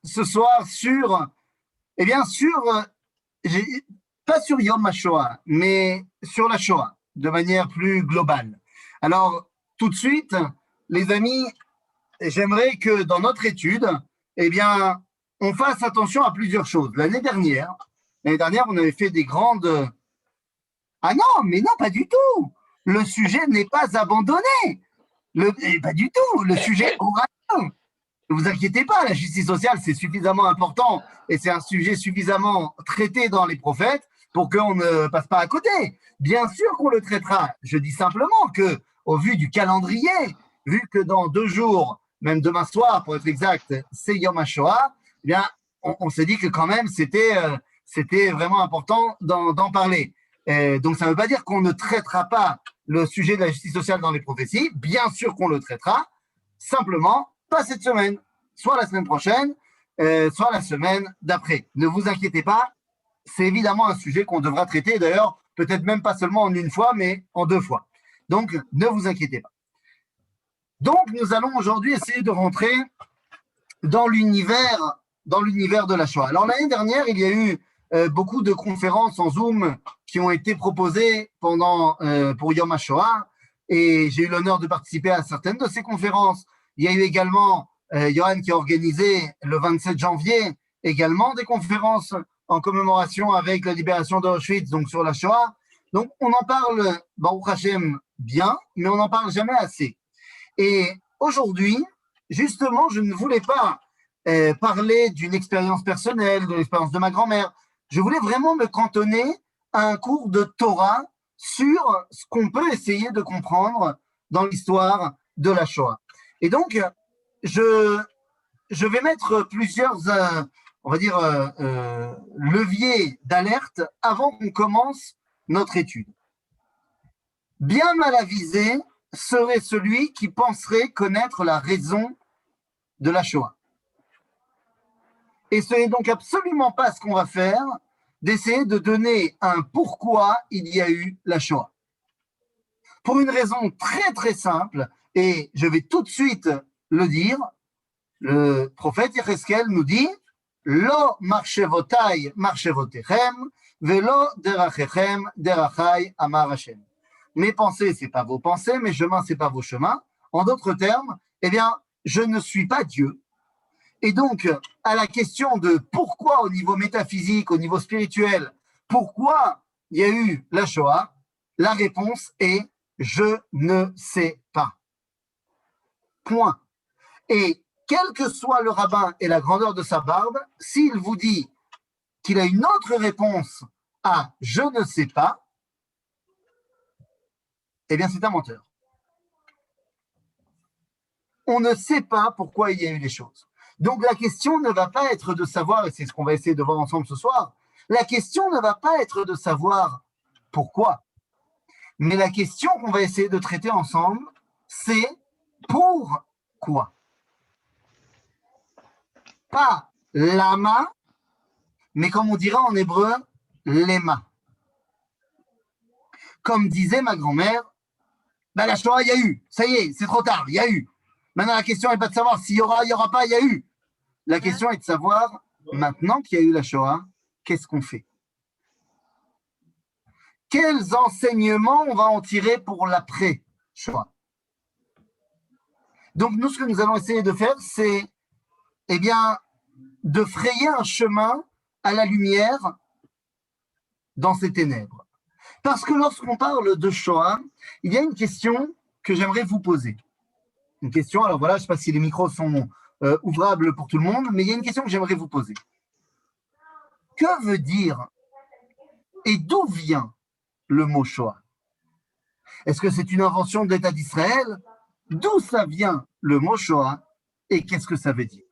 ce soir sur, eh bien, pas sur Yom HaShoah, mais sur la Shoah, de manière plus globale. Alors, tout de suite, les amis, j'aimerais que dans notre étude, eh bien, on fasse attention à plusieurs choses. L'année dernière, on avait fait des grandes... Ah non, mais non, pas du tout. Le sujet n'est pas abandonné. Pas du tout. Le sujet aura lieu. Ne vous inquiétez pas, la justice sociale, c'est suffisamment important et c'est un sujet suffisamment traité dans les prophètes pour qu'on ne passe pas à côté. Bien sûr qu'on le traitera. Je dis simplement que, au vu du calendrier, vu que dans 2 jours, même demain soir, pour être exact, c'est Yom HaShoah, eh bien, on s'est dit que quand même, c'était vraiment important d'en parler. Donc, ça ne veut pas dire qu'on ne traitera pas le sujet de la justice sociale dans les prophéties. Bien sûr qu'on le traitera. Simplement, pas cette semaine, soit la semaine prochaine, soit la semaine d'après. Ne vous inquiétez pas, c'est évidemment un sujet qu'on devra traiter, d'ailleurs, peut-être même pas seulement en 1 fois, mais en 2 fois. Donc, ne vous inquiétez pas. Donc, nous allons aujourd'hui essayer de rentrer dans l'univers de la Shoah. Alors, l'année dernière, il y a eu beaucoup de conférences en Zoom qui ont été proposées pour Yom HaShoah, et j'ai eu l'honneur de participer à certaines de ces conférences. Il y a eu également, Johan qui a organisé le 27 janvier, également des conférences en commémoration avec la libération d'Auschwitz, donc sur la Shoah. Donc, on en parle, Baruch Hashem, bien, mais on n'en parle jamais assez. Et aujourd'hui, justement, je ne voulais pas parler d'une expérience personnelle, de l'expérience de ma grand-mère. Je voulais vraiment me cantonner à un cours de Torah sur ce qu'on peut essayer de comprendre dans l'histoire de la Shoah. Et donc, je vais mettre plusieurs, on va dire, leviers d'alerte avant qu'on commence notre étude. Bien mal avisé serait celui qui penserait connaître la raison de la Shoah. Et ce n'est donc absolument pas ce qu'on va faire, d'essayer de donner un pourquoi il y a eu la Shoah. Pour une raison très très simple, et je vais tout de suite le dire, le prophète Yecheskel nous dit « Lo marchevotai marchevotechem, velo derachechem derachai amar Hashem » Mes pensées, ce n'est pas vos pensées, mes chemins, ce n'est pas vos chemins. En d'autres termes, eh bien, je ne suis pas Dieu. Et donc, à la question de pourquoi au niveau métaphysique, au niveau spirituel, pourquoi il y a eu la Shoah, la réponse est « je ne sais pas ». Point. Et quel que soit le rabbin et la grandeur de sa barbe, s'il vous dit qu'il a une autre réponse à « je ne sais pas », eh bien, c'est un menteur. On ne sait pas pourquoi il y a eu les choses. Donc, la question ne va pas être de savoir, et c'est ce qu'on va essayer de voir ensemble ce soir, la question ne va pas être de savoir pourquoi. Mais la question qu'on va essayer de traiter ensemble, c'est pourquoi. Pas lama, mais comme on dirait en hébreu, lema. Comme disait ma grand-mère, ben la Shoah, il y a eu. Ça y est, c'est trop tard, il y a eu. Maintenant, la question n'est pas de savoir s'il y aura, il n'y aura pas, il y a eu. La question est de savoir, maintenant qu'il y a eu la Shoah, qu'est-ce qu'on fait? Quels enseignements on va en tirer pour l'après-Shoah? Donc, nous, ce que nous allons essayer de faire, c'est, eh bien, de frayer un chemin à la lumière dans ces ténèbres. Parce que lorsqu'on parle de Shoah, il y a une question que j'aimerais vous poser. Une question, alors voilà, je ne sais pas si les micros sont ouvrables pour tout le monde, mais il y a une question que j'aimerais vous poser. Que veut dire et d'où vient le mot Shoah? Est-ce que c'est une invention de l'État d'Israël? D'où ça vient le mot Shoah et qu'est-ce que ça veut dire?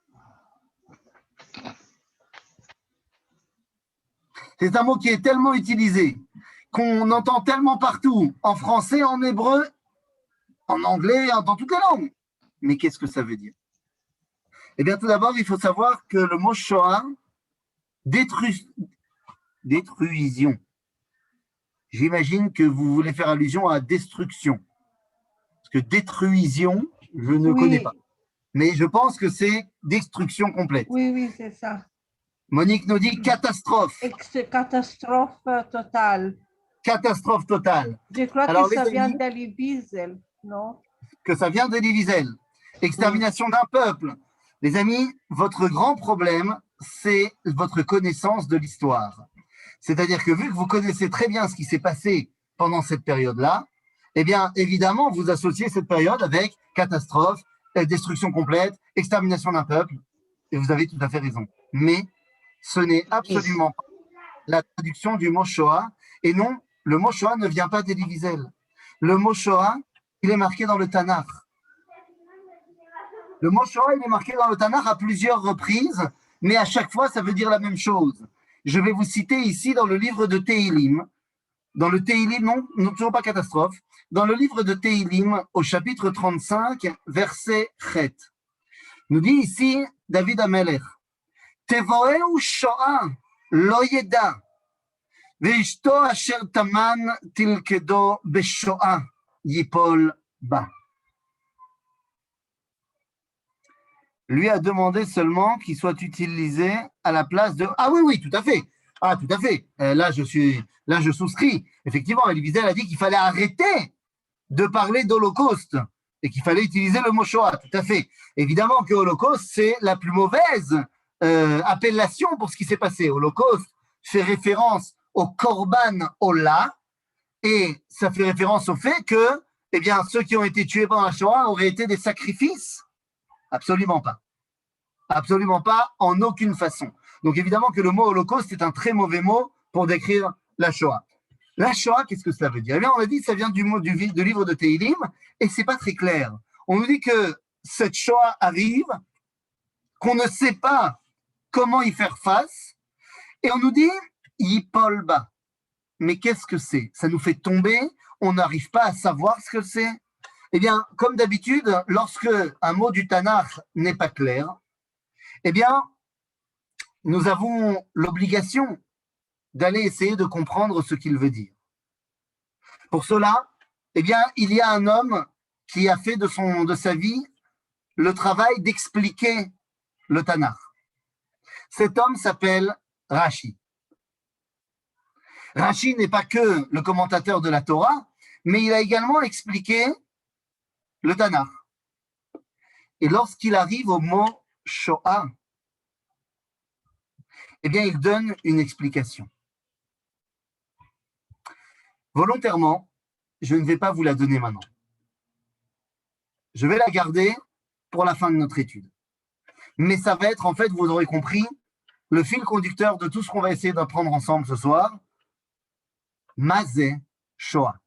C'est un mot qui est tellement utilisé, qu'on entend tellement partout, en français, en hébreu, en anglais, dans toutes les langues. Mais qu'est-ce que ça veut dire? Eh bien, tout d'abord, il faut savoir que le mot Shoah, détruision. J'imagine que vous voulez faire allusion à destruction. Parce que détruision, je ne connais pas. mais je pense que c'est destruction complète. Oui, oui, c'est ça. Monique nous dit catastrophe. Catastrophe totale. Catastrophe totale. Je crois Alors, que les ça vient amis, d'Elie Wiesel, non? que ça vient d'Elie Wiesel. Extermination d'un peuple. Les amis, votre grand problème, c'est votre connaissance de l'histoire. C'est-à-dire que vu que vous connaissez très bien ce qui s'est passé pendant cette période-là, eh bien, évidemment, vous associez cette période avec catastrophe, destruction complète, extermination d'un peuple, et vous avez tout à fait raison. Mais ce n'est absolument pas la traduction du mot Shoah, et non, le mot Shoah ne vient pas d'Elie Wiesel. Le mot Shoah, il est marqué dans le Tanakh. Le mot Shoah, il est marqué dans le Tanakh à plusieurs reprises, mais à chaque fois, ça veut dire la même chose. Je vais vous citer ici dans le livre de Tehilim, dans le Tehilim, non, toujours pas catastrophe, dans le livre de Tehilim, au chapitre 35, verset Chet. Nous dit ici David Amelech, Tevoeu Shoah lo yeda, veishto asher taman tilkedo beshoah yipol ba. Lui a demandé seulement qu'il soit utilisé à la place de… Ah oui, oui, tout à fait. Ah, tout à fait. Là, je souscris. Effectivement, Elie Wiesel a dit qu'il fallait arrêter de parler d'Holocauste et qu'il fallait utiliser le mot Shoah. Tout à fait. Évidemment que Holocauste, c'est la plus mauvaise appellation pour ce qui s'est passé. Holocauste fait référence au Korban Olah et ça fait référence au fait que eh bien, ceux qui ont été tués pendant la Shoah auraient été des sacrifices. Absolument pas. Absolument pas, en aucune façon. Donc évidemment que le mot Holocauste est un très mauvais mot pour décrire la Shoah. La Shoah, qu'est-ce que cela veut dire? Eh bien, on a dit que ça vient du livre de Tehilim, et c'est pas très clair. On nous dit que cette Shoah arrive, qu'on ne sait pas comment y faire face, et on nous dit Yipol ba. Mais qu'est-ce que c'est? Ça nous fait tomber, on n'arrive pas à savoir ce que c'est. Eh bien, comme d'habitude, lorsque un mot du Tanakh n'est pas clair, eh bien, nous avons l'obligation d'aller essayer de comprendre ce qu'il veut dire. Pour cela, eh bien, il y a un homme qui a fait de sa vie le travail d'expliquer le Tanakh. Cet homme s'appelle Rashi. Rashi n'est pas que le commentateur de la Torah, mais il a également expliqué le Tanakh. Et lorsqu'il arrive au mot Shoah, eh bien, il donne une explication. Volontairement, je ne vais pas vous la donner maintenant. Je vais la garder pour la fin de notre étude. Mais ça va être, en fait, vous aurez compris, le fil conducteur de tout ce qu'on va essayer d'apprendre ensemble ce soir. Mazé Shoah.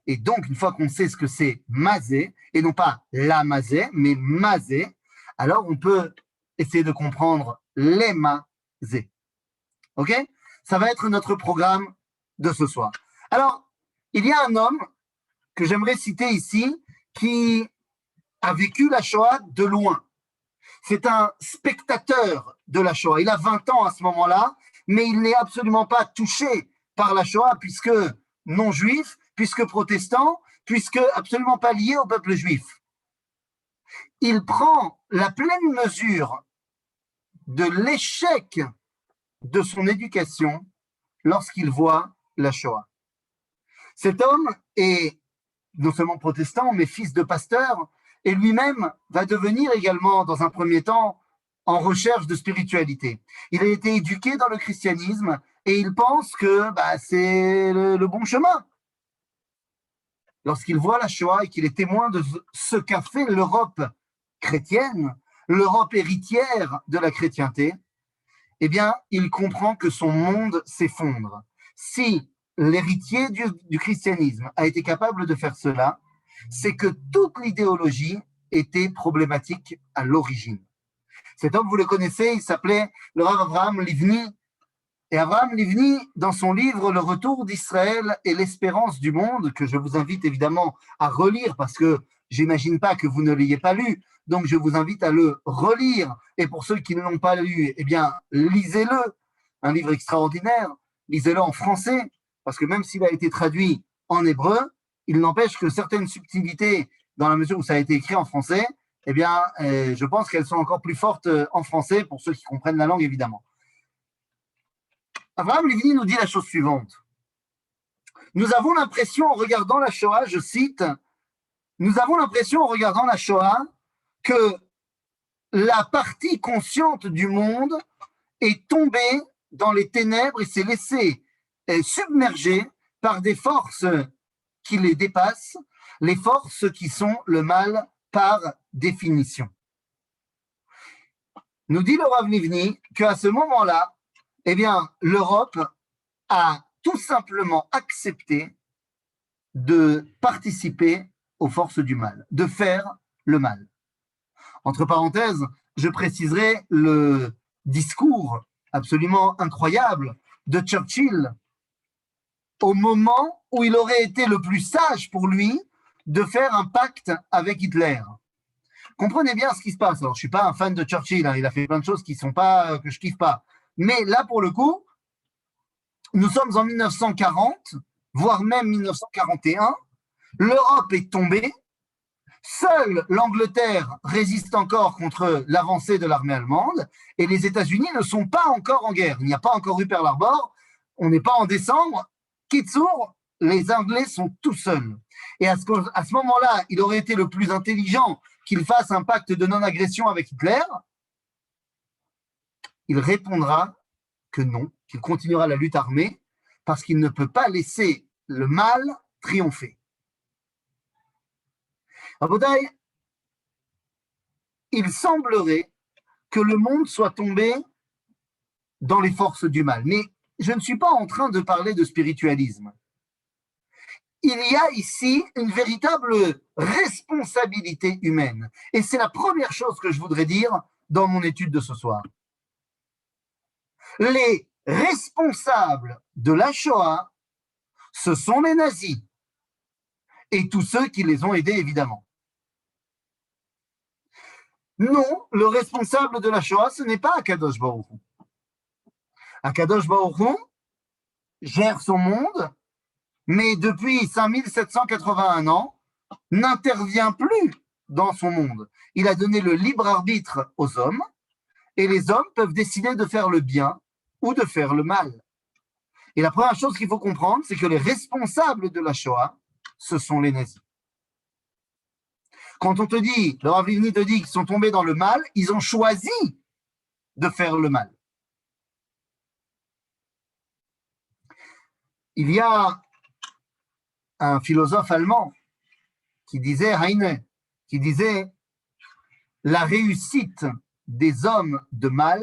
Et donc, une fois qu'on sait ce que c'est Mazé, et non pas la Mazé, mais Mazé, alors on peut essayer de comprendre les Mazé. Ok? Ça va être notre programme de ce soir. Alors, il y a un homme que j'aimerais citer ici qui a vécu la Shoah de loin. C'est un spectateur de la Shoah. Il a 20 ans à ce moment-là, mais il n'est absolument pas touché par la Shoah puisque non-juif, puisque protestant, puisque absolument pas lié au peuple juif. Il prend la pleine mesure de l'échec de son éducation lorsqu'il voit la Shoah. Cet homme est non seulement protestant, mais fils de pasteur, et lui-même va devenir également, dans un premier temps, en recherche de spiritualité. Il a été éduqué dans le christianisme et il pense que c'est le bon chemin. Lorsqu'il voit la Shoah et qu'il est témoin de ce qu'a fait l'Europe chrétienne, l'Europe héritière de la chrétienté, eh bien, il comprend que son monde s'effondre. Si l'héritier du christianisme a été capable de faire cela, c'est que toute l'idéologie était problématique à l'origine. Cet homme, vous le connaissez, il s'appelait le Rav Avraham Livni. Et Avraham Livni, dans son livre Le Retour d'Israël et l'espérance du monde, que je vous invite évidemment à relire parce que j'imagine pas que vous ne l'ayez pas lu, donc je vous invite à le relire. Et pour ceux qui ne l'ont pas lu, eh bien, lisez-le. Un livre extraordinaire. Lisez-le en français, parce que même s'il a été traduit en hébreu, il n'empêche que certaines subtilités, dans la mesure où ça a été écrit en français, eh bien, je pense qu'elles sont encore plus fortes en français, pour ceux qui comprennent la langue, évidemment. Abraham Livni nous dit la chose suivante. Nous avons l'impression, en regardant la Shoah, je cite, nous avons l'impression, en regardant la Shoah, que la partie consciente du monde est tombée dans les ténèbres et s'est laissée submerger par des forces qui les dépassent, les forces qui sont le mal par définition. Nous dit le Rav Livni qu'à ce moment-là, eh bien, l'Europe a tout simplement accepté de participer aux forces du mal, de faire le mal. Entre parenthèses, je préciserai le discours absolument incroyable de Churchill au moment où il aurait été le plus sage pour lui de faire un pacte avec Hitler. Comprenez bien ce qui se passe. Alors, je ne suis pas un fan de Churchill, hein, il a fait plein de choses qui sont pas, que je kiffe pas. Mais là, pour le coup, nous sommes en 1940, voire même 1941. L'Europe est tombée. Seule l'Angleterre résiste encore contre l'avancée de l'armée allemande et les États-Unis ne sont pas encore en guerre. Il n'y a pas encore eu Pearl Harbor. On n'est pas en décembre. Kitsour, les Anglais sont tout seuls. Et à ce moment-là, il aurait été le plus intelligent qu'il fasse un pacte de non-agression avec Hitler. Il répondra que non, qu'il continuera la lutte armée parce qu'il ne peut pas laisser le mal triompher. Rabotai, il semblerait que le monde soit tombé dans les forces du mal. Mais je ne suis pas en train de parler de spiritualisme. Il y a ici une véritable responsabilité humaine. Et c'est la première chose que je voudrais dire dans mon étude de ce soir. Les responsables de la Shoah, ce sont les nazis. Et tous ceux qui les ont aidés, évidemment. Non, le responsable de la Shoah, ce n'est pas Akadosh Baruch Hu. Akadosh Baruch Hu gère son monde, mais depuis 5781 ans, n'intervient plus dans son monde. Il a donné le libre arbitre aux hommes, et les hommes peuvent décider de faire le bien ou de faire le mal. Et la première chose qu'il faut comprendre, c'est que les responsables de la Shoah, ce sont les nazis. Quand on te dit, le Rav Livni te dit qu'ils sont tombés dans le mal, ils ont choisi de faire le mal. Il y a un philosophe allemand qui disait, Heine, qui disait la réussite des hommes de mal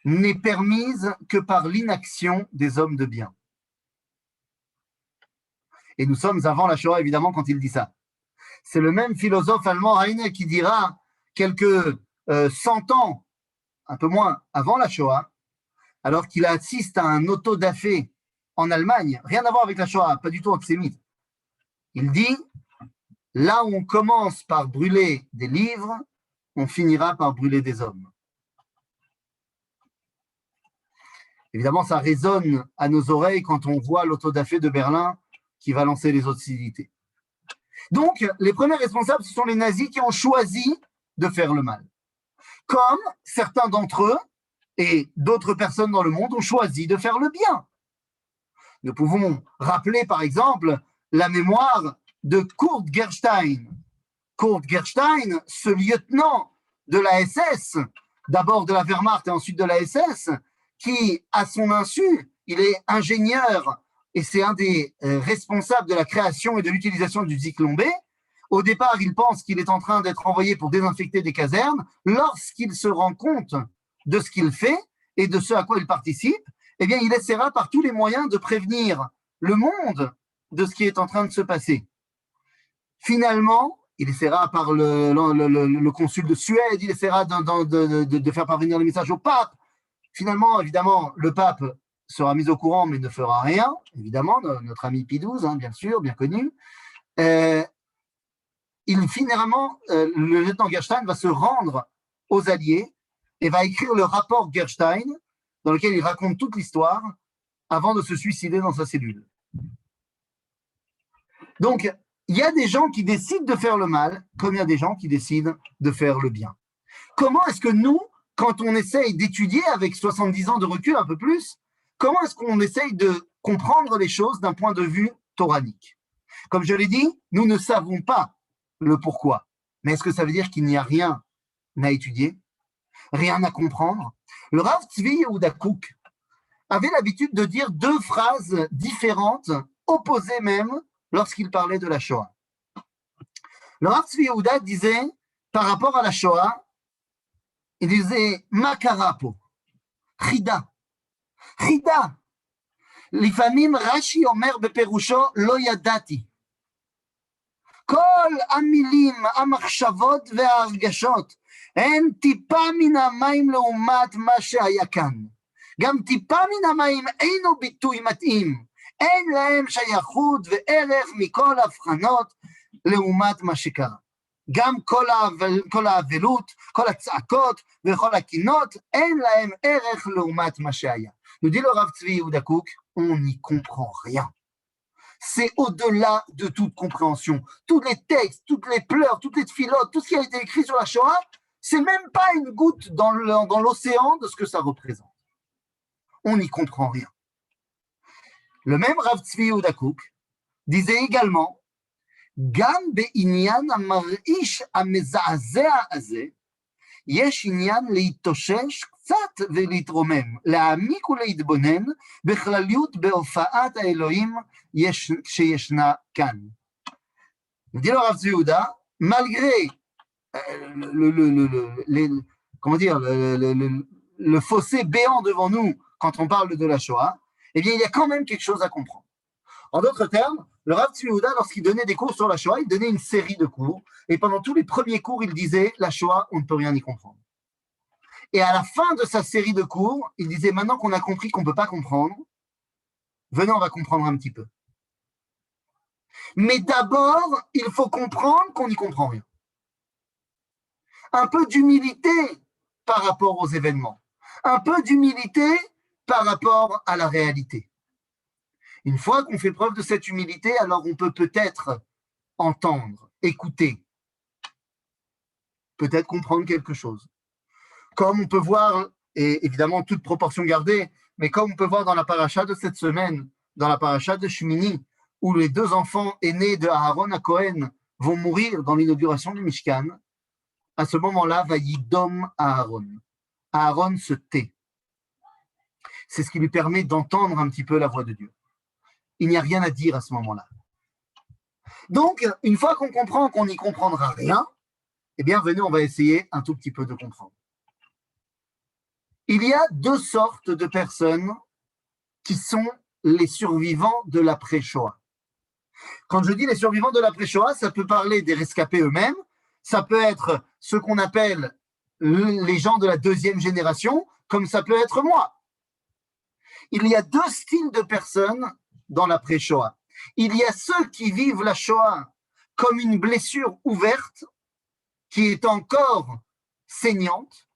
n'est permise que par l'inaction des hommes de bien. Et nous sommes avant la Shoah, évidemment, quand il dit ça. C'est le même philosophe allemand, Heine, qui dira quelques 100 ans, un peu moins, avant la Shoah, alors qu'il assiste à un autodafé en Allemagne, rien à voir avec la Shoah, pas du tout antisémite. Il dit, là où on commence par brûler des livres, on finira par brûler des hommes. Évidemment, ça résonne à nos oreilles quand on voit l'autodafé de Berlin qui va lancer les hostilités. Donc, les premiers responsables, ce sont les nazis qui ont choisi de faire le mal. Comme certains d'entre eux et d'autres personnes dans le monde ont choisi de faire le bien. Nous pouvons rappeler, par exemple, la mémoire de Kurt Gerstein. Kurt Gerstein, ce lieutenant de la SS, d'abord de la Wehrmacht et ensuite de la SS, qui, à son insu, il est ingénieur et c'est un des responsables de la création et de l'utilisation du Zyklon B. Au départ, il pense qu'il est en train d'être envoyé pour désinfecter des casernes. Lorsqu'il se rend compte de ce qu'il fait et de ce à quoi il participe, eh bien, il essaiera par tous les moyens de prévenir le monde de ce qui est en train de se passer. Finalement, il essaiera par le consul de Suède, il essaiera de faire parvenir le message au pape. Finalement, évidemment, le pape sera mis au courant, mais ne fera rien. Évidemment, notre ami Pie XII, hein, bien sûr, bien connu. Finalement, le lieutenant Gerstein va se rendre aux Alliés et va écrire le rapport Gerstein, dans lequel il raconte toute l'histoire, avant de se suicider dans sa cellule. Donc, il y a des gens qui décident de faire le mal, comme il y a des gens qui décident de faire le bien. Comment est-ce que nous, quand on essaye d'étudier avec 70 ans de recul, un peu plus, comment est-ce qu'on essaye de comprendre les choses d'un point de vue toranique? Comme je l'ai dit, nous ne savons pas le pourquoi. Mais est-ce que ça veut dire qu'il n'y a rien à étudier, rien à comprendre? Le Rav Tzvi Yehuda Kook avait l'habitude de dire deux phrases différentes, opposées même, lorsqu'il parlait de la Shoah. Le Rav Tzvi Yehuda disait, par rapport à la Shoah, il disait, Makarapo, Chida, Chida. לפעמים רש"י אומר בפירושו לא ידעתי. כל המילים, המחשבות וההרגשות הן טיפה מן המים לעומת מה שהיה כאן. גם טיפה מן המים אינו ביטוי מתאים, אין להם שייכות וערך מכל הבחנות לעומת מה שקרה. גם כל האבלות, כל הצעקות וכל הקינות, אין להם ערך לעומת מה שהיה. nous dit le Rav Tzvi Yehuda Kook, on n'y comprend rien. C'est au-delà de toute compréhension. Tous les textes, toutes les pleurs, toutes les tfilotes, tout ce qui a été écrit sur la Shoah, c'est même pas une goutte dans l'océan de ce que ça représente. On n'y comprend rien. Le même Rav Tzvi Yehuda Kook disait également, גם בעניין המרעיש המזעזע הזה, יש עניין להתאושש קצת ולהתרומם, להעמיק ולהתבונן בכלליות בהופעת האלוהים שישנה כאן. dit le Rav Tzvi Yehuda, malgré le fossé béant devant nous quand on parle de la Shoah, eh bien il y a quand même quelque chose à comprendre. En d'autres termes, le Rav Tzvi Yehuda, lorsqu'il donnait des cours sur la Shoah, il donnait une série de cours, et pendant tous les premiers cours, il disait « La Shoah, on ne peut rien y comprendre ». Et à la fin de sa série de cours, il disait « Maintenant qu'on a compris qu'on ne peut pas comprendre, venez, on va comprendre un petit peu. Mais d'abord, il faut comprendre qu'on n'y comprend rien. » Un peu d'humilité par rapport aux événements, un peu d'humilité par rapport à la réalité. Une fois qu'on fait preuve de cette humilité, alors on peut peut-être entendre, écouter, peut-être comprendre quelque chose. Comme on peut voir, et évidemment toute proportion gardée, mais comme on peut voir dans la paracha de cette semaine, dans la paracha de Shmini, où les deux enfants aînés de Aaron à Cohen vont mourir dans l'inauguration du Mishkan, à ce moment-là, va yidom Aaron. Aaron se tait. C'est ce qui lui permet d'entendre un petit peu la voix de Dieu. Il n'y a rien à dire à ce moment-là. Donc, une fois qu'on comprend qu'on n'y comprendra rien, eh bien, venez, on va essayer un tout petit peu de comprendre. Il y a deux sortes de personnes qui sont les survivants de l'après-Shoah. Quand je dis les survivants de l'après-Shoah, ça peut parler des rescapés eux-mêmes, ça peut être ce qu'on appelle les gens de la deuxième génération, comme ça peut être moi. Il y a deux styles de personnes dans l'après-Shoah. Il y a ceux qui vivent la Shoah comme une blessure ouverte qui est encore saignante,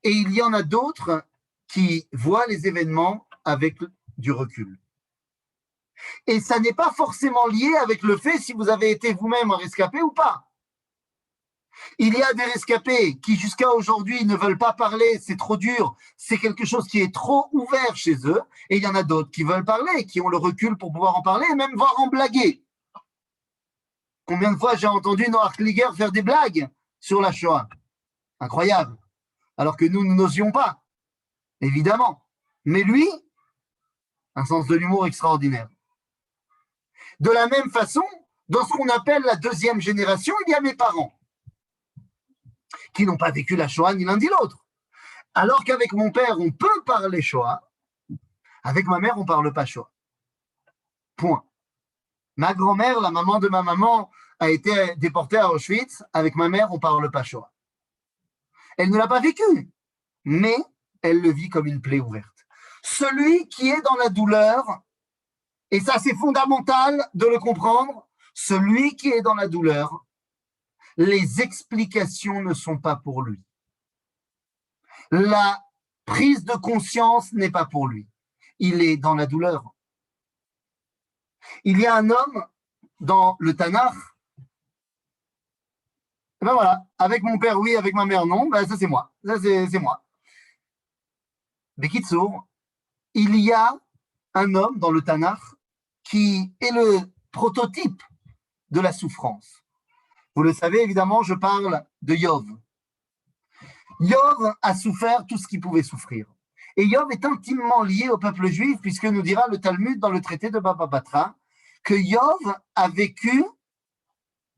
et il y en a d'autres qui voient les événements avec du recul. Et ça n'est pas forcément lié avec le fait si vous avez été vous-même un rescapé ou pas. Il y a des rescapés qui jusqu'à aujourd'hui ne veulent pas parler, c'est trop dur, c'est quelque chose qui est trop ouvert chez eux, et il y en a d'autres qui veulent parler, qui ont le recul pour pouvoir en parler, et même voir en blaguer. Combien de fois j'ai entendu Noah Kliger faire des blagues sur la Shoah? Incroyable. Alors que nous n'osions pas, évidemment. Mais lui, un sens de l'humour extraordinaire. De la même façon, dans ce qu'on appelle la deuxième génération, il y a mes parents, qui n'ont pas vécu la Shoah ni l'un ni l'autre. Alors qu'avec mon père, on peut parler Shoah, avec ma mère, on ne parle pas Shoah. Point. Ma grand-mère, la maman de ma maman, a été déportée à Auschwitz. Avec ma mère, on ne parle pas Shoah. Elle ne l'a pas vécu, mais elle le vit comme une plaie ouverte. Celui qui est dans la douleur, et ça c'est fondamental de le comprendre, celui qui est dans la douleur, les explications ne sont pas pour lui. La prise de conscience n'est pas pour lui. Il est dans la douleur. Il y a un homme dans le Tanakh, et ben voilà, avec mon père oui, avec ma mère non, ben ça c'est moi. Ça c'est moi. Bekitsour, il y a un homme dans le Tanakh qui est le prototype de la souffrance. Vous le savez, évidemment, je parle de Yov. Yov a souffert tout ce qu'il pouvait souffrir. Et Yov est intimement lié au peuple juif, puisque nous dira le Talmud dans le traité de Baba Batra que Yov a vécu,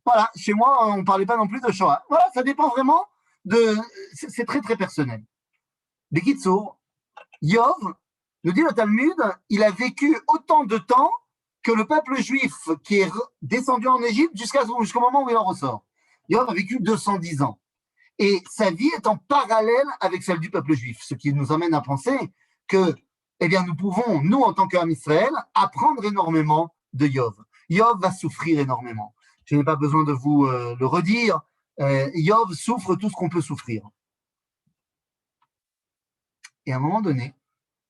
voilà, chez moi, on ne parlait pas non plus de Shoah. Voilà, ça dépend vraiment de. C'est très, très personnel. Bekitsour, Yov, nous dit le Talmud, il a vécu autant de temps que le peuple juif qui est descendu en Égypte jusqu'au moment où il en ressort. Yov a vécu 210 ans. Et sa vie est en parallèle avec celle du peuple juif, ce qui nous amène à penser que, eh bien, nous pouvons, nous, en tant qu'Am Israël, apprendre énormément de Yov. Yov va souffrir énormément. Je n'ai pas besoin de vous le redire. Yov souffre tout ce qu'on peut souffrir. Et à un moment donné,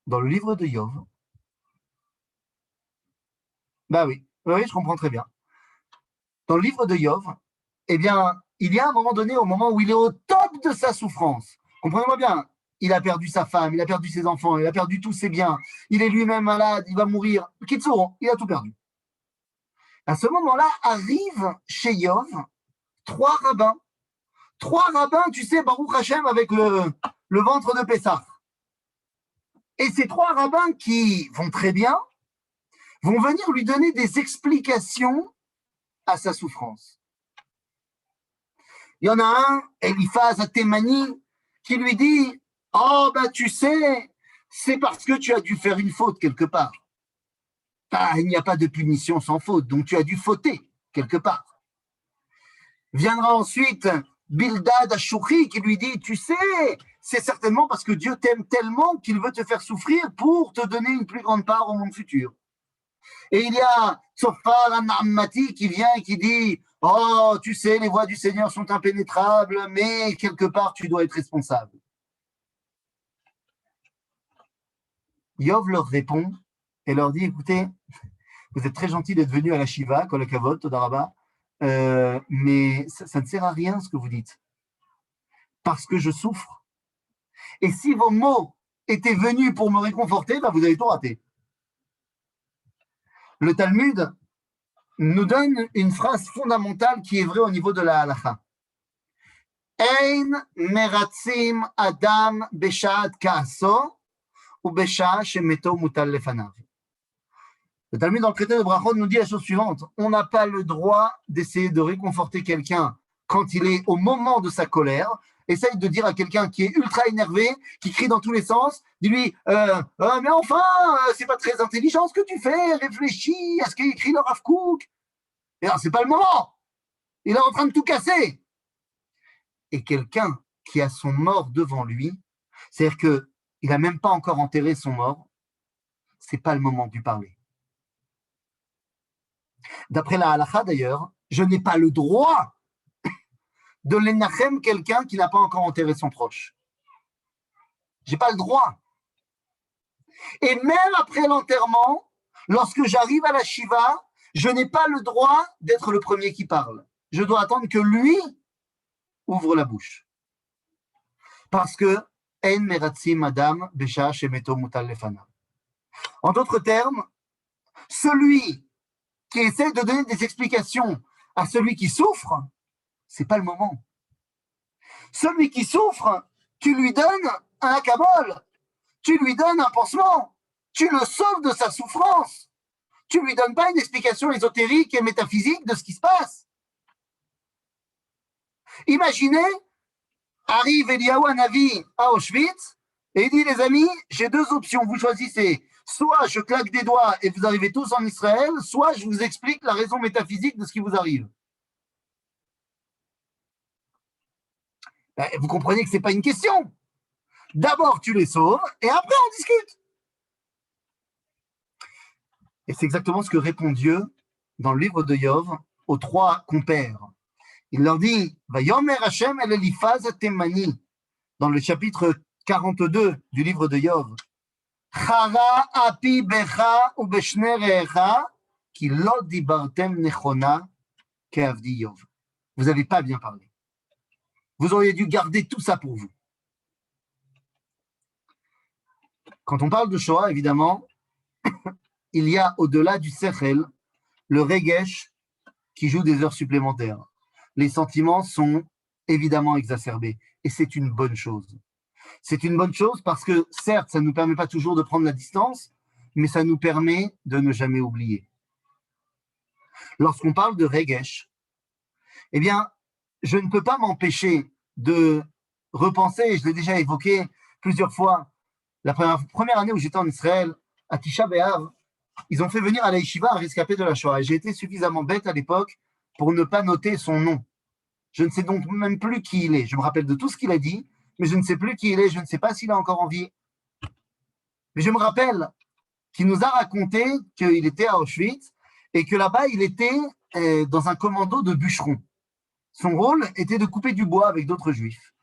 dans le livre de Yov, bah oui, je comprends très bien. Dans le livre de Yov, eh bien, il y a un moment donné, au moment où il est au top de sa souffrance. Comprenez-moi bien, il a perdu sa femme, il a perdu ses enfants, il a perdu tous ses biens, il est lui-même malade, il va mourir. Kitsour, il a tout perdu. À ce moment-là, arrivent chez Yov trois rabbins. Trois rabbins, tu sais, Baruch Hashem, avec le ventre de Pessah. Et ces trois rabbins qui vont très bien, vont venir lui donner des explications à sa souffrance. Il y en a un, Eliphaz Atémani, qui lui dit « Oh, ben tu sais, c'est parce que tu as dû faire une faute quelque part. Ah, il n'y a pas de punition sans faute, donc tu as dû fauter quelque part. » Viendra ensuite Bildad Ashouchi qui lui dit « Tu sais, c'est certainement parce que Dieu t'aime tellement qu'il veut te faire souffrir pour te donner une plus grande part au monde futur. » Et il y a Tsofar An-Nammati qui vient et qui dit « Oh, tu sais, les voies du Seigneur sont impénétrables, mais quelque part, tu dois être responsable. » Yov leur répond et leur dit « Écoutez, vous êtes très gentils d'être venus à la Shiva, Kol HaKavod, Toda Rabba, mais ça ne sert à rien ce que vous dites, parce que je souffre. Et si vos mots étaient venus pour me réconforter, ben vous avez tout raté. » Le Talmud nous donne une phrase fondamentale qui est vraie au niveau de la halakha. Ein meratzim adam beshat ka'aso ou besha shemeto mutal lefanav. Le Talmud dans le traité de Brachot nous dit la chose suivante. On n'a pas le droit d'essayer de réconforter quelqu'un quand il est au moment de sa colère. Essaye de dire à quelqu'un qui est ultra énervé, qui crie dans tous les sens, dis-lui mais enfin, c'est pas très intelligent ce que tu fais, réfléchis à ce qu'a écrit le Rav Kook. Et alors, c'est pas le moment. Il est en train de tout casser. Et quelqu'un qui a son mort devant lui, c'est-à-dire qu'il n'a même pas encore enterré son mort, c'est pas le moment de lui parler. D'après la halakha d'ailleurs, je n'ai pas le droit de l'énachem quelqu'un qui n'a pas encore enterré son proche. J'ai pas le droit. Et même après l'enterrement, lorsque j'arrive à la Shiva, je n'ai pas le droit d'être le premier qui parle. Je dois attendre que lui ouvre la bouche. Parce que en meratzim madam besha shemeto mutal lefanav. En d'autres termes, celui qui essaie de donner des explications à celui qui souffre, c'est pas le moment. Celui qui souffre, tu lui donnes un akabol, tu lui donnes un pansement, tu le sauves de sa souffrance. Tu lui donnes pas une explication ésotérique et métaphysique de ce qui se passe. Imaginez, arrive Eliyahu Hanavi à Auschwitz et il dit les amis, j'ai deux options, vous choisissez. Soit je claque des doigts et vous arrivez tous en Israël, soit je vous explique la raison métaphysique de ce qui vous arrive. Ben, vous comprenez que ce n'est pas une question. D'abord, tu les sauves et après, on discute. Et c'est exactement ce que répond Dieu dans le livre de Yov aux trois compères. Il leur dit Vayomer Hashem el Eliphaz Temani, dans le chapitre 42 du livre de Yov. Chara api becha u beshne recha ki lo dibartem nechona ke'avdi Yov. Vous n'avez pas bien parlé. Vous auriez dû garder tout ça pour vous. Quand on parle de Shoah, évidemment, il y a au-delà du sechel, le regesh qui joue des heures supplémentaires. Les sentiments sont évidemment exacerbés et c'est une bonne chose. C'est une bonne chose parce que certes, ça ne nous permet pas toujours de prendre la distance, mais ça nous permet de ne jamais oublier. Lorsqu'on parle de regesh, eh bien, je ne peux pas m'empêcher de repenser, et je l'ai déjà évoqué plusieurs fois, la première année où j'étais en Israël, à Tisha B'Av, ils ont fait venir à la yeshiva un rescapé de la Shoah. Et j'ai été suffisamment bête à l'époque pour ne pas noter son nom. Je ne sais donc même plus qui il est. Je me rappelle de tout ce qu'il a dit, mais je ne sais plus qui il est. Je ne sais pas s'il est encore en vie. Mais je me rappelle qu'il nous a raconté qu'il était à Auschwitz et que là-bas, il était dans un commando de bûcherons. Son rôle était de couper du bois avec d'autres juifs.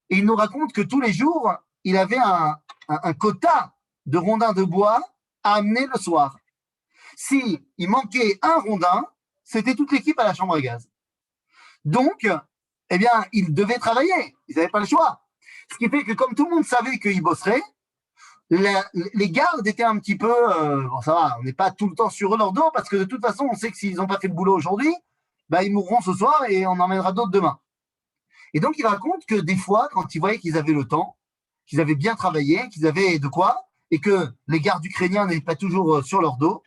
Et il nous raconte que tous les jours, il avait un quota de rondins de bois à amener le soir. Si il manquait un rondin, c'était toute l'équipe à la chambre à gaz. Donc, eh bien, ils devaient travailler. Ils n'avaient pas le choix. Ce qui fait que comme tout le monde savait qu'ils bosseraient, les gardes étaient un petit peu, bon ça va, on n'est pas tout le temps sur leur dos parce que de toute façon, on sait que s'ils n'ont pas fait le boulot aujourd'hui, bah, ils mourront ce soir et on emmènera d'autres demain. Et donc, il raconte que des fois, quand ils voyaient qu'ils avaient le temps, qu'ils avaient bien travaillé, qu'ils avaient de quoi, et que les gardes ukrainiens n'étaient pas toujours sur leur dos,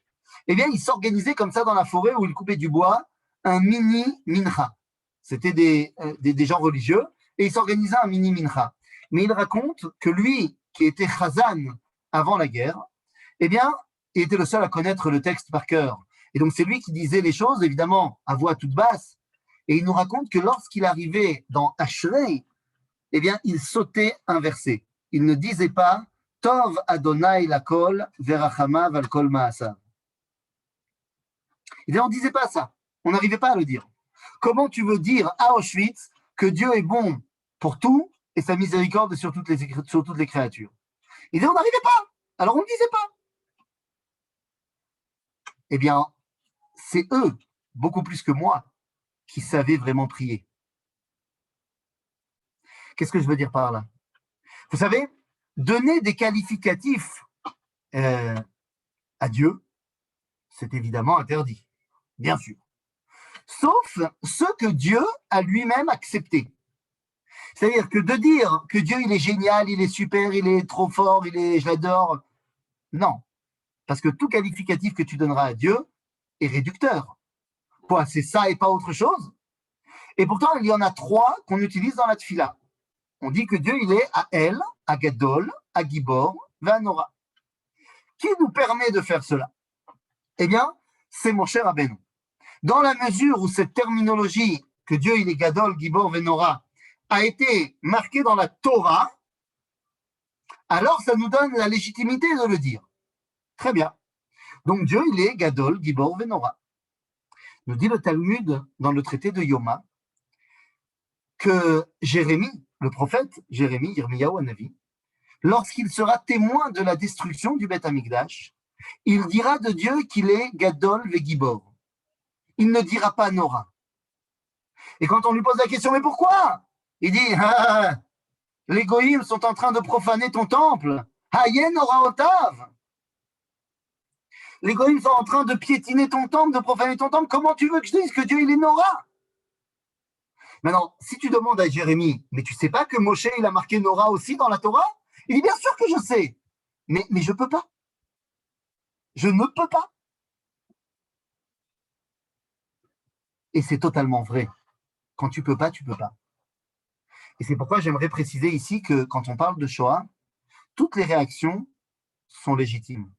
eh bien, ils s'organisaient comme ça dans la forêt où ils coupaient du bois, un mini mincha. C'était des gens religieux, et ils s'organisaient un mini mincha. Mais il raconte que lui, qui était chazan avant la guerre, eh bien, il était le seul à connaître le texte par cœur. Et donc, c'est lui qui disait les choses, évidemment, à voix toute basse. Et il nous raconte que lorsqu'il arrivait dans Ashrei, eh bien, il sautait un verset. Il ne disait pas Tov Adonai lakol verachamav al kol ma'asav. Eh bien, on ne disait pas ça. On n'arrivait pas à le dire. Comment tu veux dire à Auschwitz que Dieu est bon pour tout et sa miséricorde sur toutes les créatures? Il dit on n'arrivait pas. Alors on ne disait pas. Eh bien, c'est eux, beaucoup plus que moi, qui savaient vraiment prier. Qu'est-ce que je veux dire par là? Vous savez, donner des qualificatifs à Dieu, c'est évidemment interdit, bien sûr. Sauf ce que Dieu a lui-même accepté. C'est-à-dire que de dire que Dieu, il est génial, il est super, il est trop fort, je l'adore, non. Parce que tout qualificatif que tu donneras à Dieu est réducteur. Quoi, c'est ça et pas autre chose? Et pourtant, il y en a 3 qu'on utilise dans la tfila. On dit que Dieu, il est à El, à Gadol, à Gibor, à Nora. Qui nous permet de faire cela? Eh bien, c'est mon cher Rabbeinu. Dans la mesure où cette terminologie, que Dieu, il est Gadol, Gibor, Nora, a été marquée dans la Torah, alors ça nous donne la légitimité de le dire. Très bien. Donc Dieu, il est Gadol, Gibor, Nora. Nous dit le Talmud dans le traité de Yoma que Jérémie, le prophète Jérémie, Yirmiyahu Hanavi, lorsqu'il sera témoin de la destruction du Beth Amikdash, il dira de Dieu qu'il est Gadol ve Gibor. Il ne dira pas Nora. Et quand on lui pose la question, mais pourquoi? Il dit, les goïms sont en train de profaner ton temple. Hayen Nora Otav. Les goïms sont en train de piétiner ton temple, de profaner ton temple. Comment tu veux que je dise que Dieu, il est Nora? Maintenant, si tu demandes à Jérémie, mais tu ne sais pas que Moshe, il a marqué Nora aussi dans la Torah? Il dit, bien sûr que je sais, mais je ne peux pas. Je ne peux pas. Et c'est totalement vrai. Quand tu peux pas, tu peux pas. Et c'est pourquoi j'aimerais préciser ici que quand on parle de Shoah, toutes les réactions sont légitimes.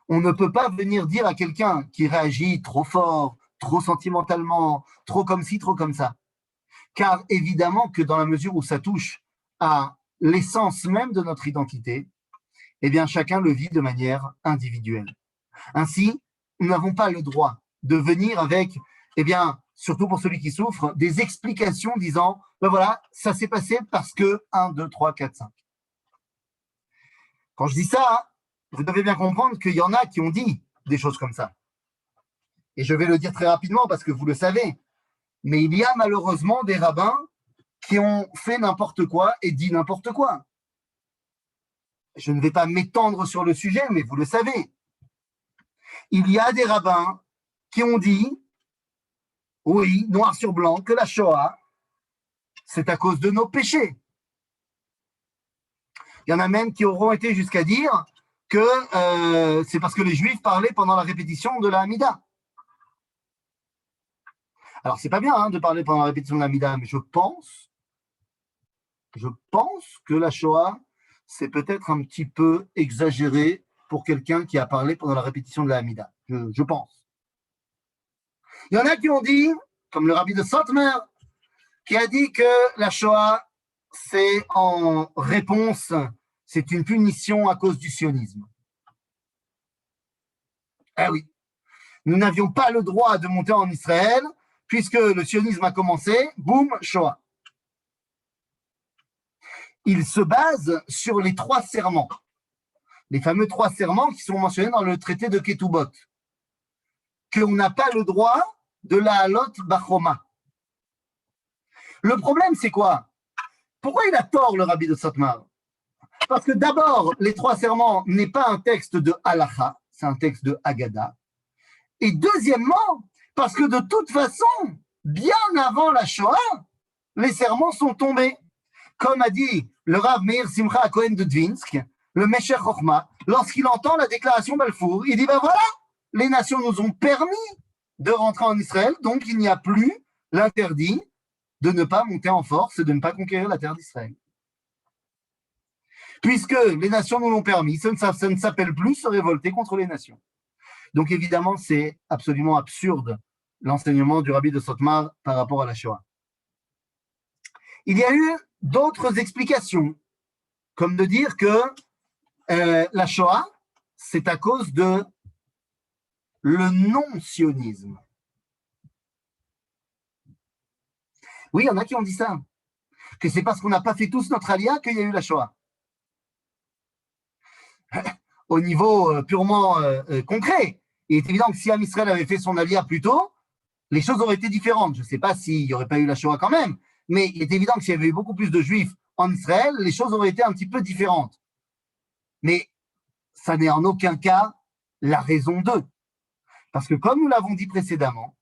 On ne peut pas venir dire à quelqu'un qui réagit trop fort, trop sentimentalement, trop comme ci, trop comme ça. Car évidemment que dans la mesure où ça touche à l'essence même de notre identité, eh bien chacun le vit de manière individuelle. Ainsi, nous n'avons pas le droit de venir avec, eh bien, surtout pour celui qui souffre, des explications disant, ben voilà, ça s'est passé parce que 1, 2, 3, 4, 5. Quand je dis ça, vous devez bien comprendre qu'il y en a qui ont dit des choses comme ça. Et je vais le dire très rapidement parce que vous le savez. Mais il y a malheureusement des rabbins qui ont fait n'importe quoi et dit n'importe quoi. Je ne vais pas m'étendre sur le sujet, mais vous le savez. Il y a des rabbins qui ont dit, oui, noir sur blanc, que la Shoah, c'est à cause de nos péchés. Il y en a même qui auront été jusqu'à dire que c'est parce que les Juifs parlaient pendant la répétition de la Hamida. Alors, c'est pas bien hein, de parler pendant la répétition de la Hamida, mais je pense que la Shoah, c'est peut-être un petit peu exagéré pour quelqu'un qui a parlé pendant la répétition de la Hamida. Je pense. Il y en a qui ont dit, comme le rabbi de Satmer, qui a dit que la Shoah, c'est en réponse, c'est une punition à cause du sionisme. Eh oui, nous n'avions pas le droit de monter en Israël, puisque le sionisme a commencé, boum, Shoah. Il se base sur les 3 serments, les fameux 3 serments qui sont mentionnés dans le traité de Ketubot, qu'on n'a pas le droit de la halot bachoma. Le problème, c'est quoi? Pourquoi il a tort, le rabbi de Satmar? Parce que d'abord, les 3 serments n'est pas un texte de halacha, c'est un texte de Haggadah. Et deuxièmement, parce que de toute façon, bien avant la Shoah, les serments sont tombés. Comme a dit le Rav Meir Simcha Cohen de Dvinsk, le Mesher Chochma, lorsqu'il entend la déclaration Balfour, il dit, ben voilà, les nations nous ont permis de rentrer en Israël, donc il n'y a plus l'interdit de ne pas monter en force et de ne pas conquérir la terre d'Israël. Puisque les nations nous l'ont permis, ça ne s'appelle plus se révolter contre les nations. Donc évidemment, c'est absolument absurde l'enseignement du rabbi de Satmar par rapport à la Shoah. Il y a eu d'autres explications, comme de dire que la Shoah, c'est à cause de le non-sionisme. Oui, il y en a qui ont dit ça, que c'est parce qu'on n'a pas fait tous notre alia qu'il y a eu la Shoah. Au niveau purement concret, il est évident que si Israël avait fait son alia plus tôt, les choses auraient été différentes. Je ne sais pas s'il n'y aurait pas eu la Shoah quand même, mais il est évident que s'il y avait eu beaucoup plus de Juifs en Israël, les choses auraient été un petit peu différentes. Mais ça n'est en aucun cas la raison d'eux. Parce que comme nous l'avons dit précédemment,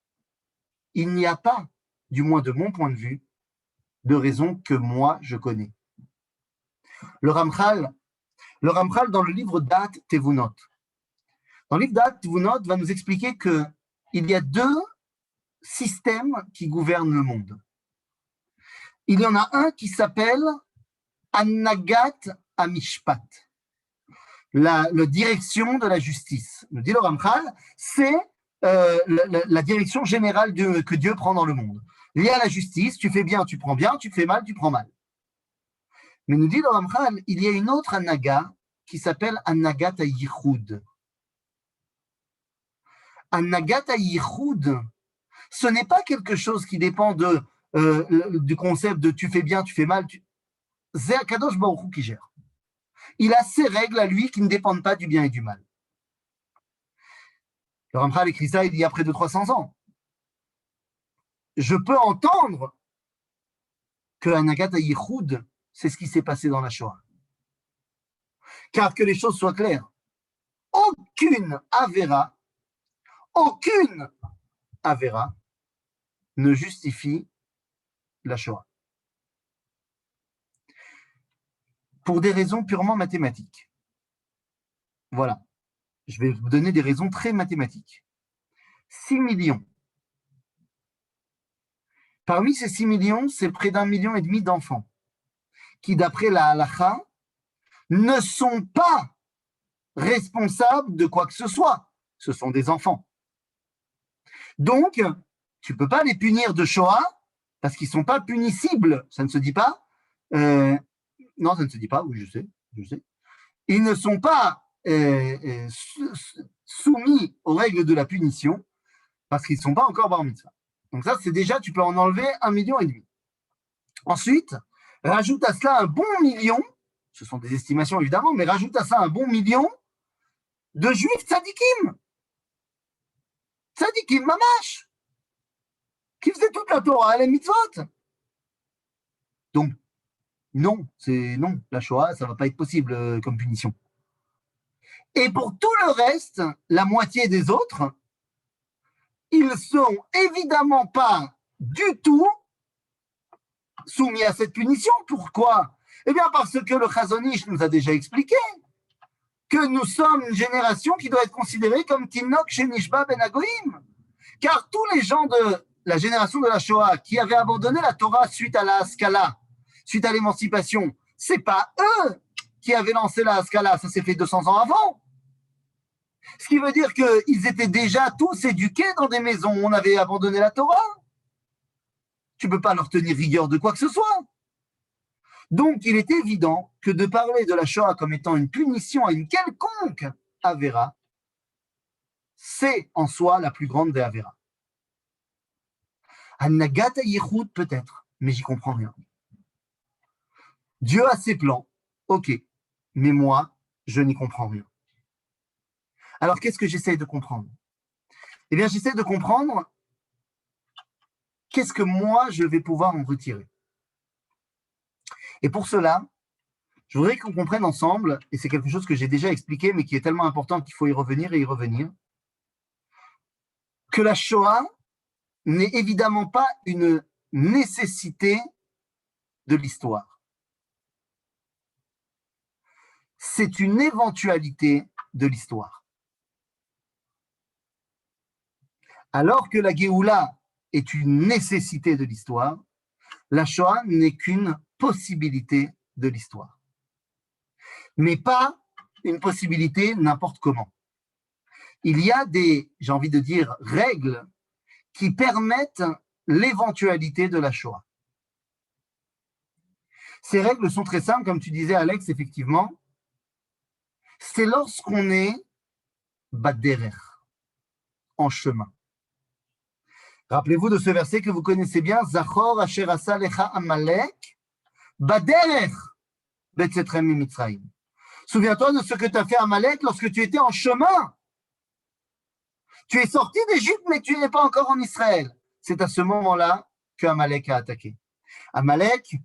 il n'y a pas, du moins de mon point de vue, de raison que moi je connais. Le Ramchal, dans le livre Dat Tevunot, dans le livre Dat Tevunot, va nous expliquer qu'il y a 2 systèmes qui gouvernent le monde. Il y en a un qui s'appelle Annagat Amishpat, la direction de la justice. Le dit le Ramchal, c'est la direction générale que Dieu prend dans le monde. Il y a la justice, tu fais bien, tu prends bien, tu fais mal, tu prends mal. Mais nous dit le Ramchal, il y a une autre Annaga qui s'appelle Annagat Yichud. Annagat Yichud, ce n'est pas quelque chose qui dépend du concept de tu fais bien, tu fais mal. C'est Akadosh Baruch Hu qui gère. Il a ses règles à lui qui ne dépendent pas du bien et du mal. Le Ramchal écrit ça il y a près de 300 ans. Je peux entendre que Annagat Yichud, c'est ce qui s'est passé dans la Shoah. Car que les choses soient claires, aucune Avera ne justifie la Shoah. Pour des raisons purement mathématiques. Voilà. Je vais vous donner des raisons très mathématiques. 6 millions. Parmi ces 6 millions, c'est près d'1,5 million d'enfants qui, d'après la halakha, ne sont pas responsables de quoi que ce soit. Ce sont des enfants. Donc, tu ne peux pas les punir de Shoah parce qu'ils ne sont pas puniscibles. Ça ne se dit pas. Non, ça ne se dit pas. Oui, je sais. Ils ne sont pas soumis aux règles de la punition parce qu'ils ne sont pas encore bar mitzvah. Donc ça, c'est déjà, tu peux en enlever 1,5 million. Ensuite, rajoute à cela un bon million, ce sont des estimations évidemment, mais rajoute à ça un bon million de juifs tzadikim. Tzadikim mamash, qui faisaient toute la Torah et les mitzvot. Donc, non, la Shoah, ça ne va pas être possible comme punition. Et pour tout le reste, la moitié des autres, ils sont évidemment pas du tout soumis à cette punition. Pourquoi? Eh bien, parce que le Chazon Ish nous a déjà expliqué que nous sommes une génération qui doit être considérée comme Tinok Shenishba Ben Agoïm. Car tous les gens de la génération de la Shoah qui avaient abandonné la Torah suite à la Haskalah, suite à l'émancipation, c'est pas eux qui avaient lancé la Haskalah, ça s'est fait 200 ans avant. Ce qui veut dire qu'ils étaient déjà tous éduqués dans des maisons où on avait abandonné la Torah. Tu ne peux pas leur tenir rigueur de quoi que ce soit. Donc, il est évident que de parler de la Shoah comme étant une punition à une quelconque Avera, c'est en soi la plus grande des Avera. An-Nagat Yichud peut-être, mais j'y comprends rien. Dieu a ses plans, ok, mais moi, je n'y comprends rien. Alors, qu'est-ce que j'essaye de comprendre? Eh bien, j'essaie de comprendre qu'est-ce que moi, je vais pouvoir en retirer. Et pour cela, je voudrais qu'on comprenne ensemble, et c'est quelque chose que j'ai déjà expliqué, mais qui est tellement important qu'il faut y revenir, que la Shoah n'est évidemment pas une nécessité de l'histoire. C'est une éventualité de l'histoire. Alors que la Géoula est une nécessité de l'histoire, la Shoah n'est qu'une possibilité de l'histoire. Mais pas une possibilité n'importe comment. Il y a des, j'ai envie de dire, règles qui permettent l'éventualité de la Shoah. Ces règles sont très simples, comme tu disais, Alex, effectivement. C'est lorsqu'on est baderer, en chemin. Rappelez-vous de ce verset que vous connaissez bien, Zachor asher asa lecha Amalek, baderer betzetrem mitzrayim. Souviens-toi de ce que tu as fait à Amalek lorsque tu étais en chemin. Tu es sorti d'Égypte, mais tu n'es pas encore en Israël. C'est à ce moment-là que Amalek a attaqué. Amalek,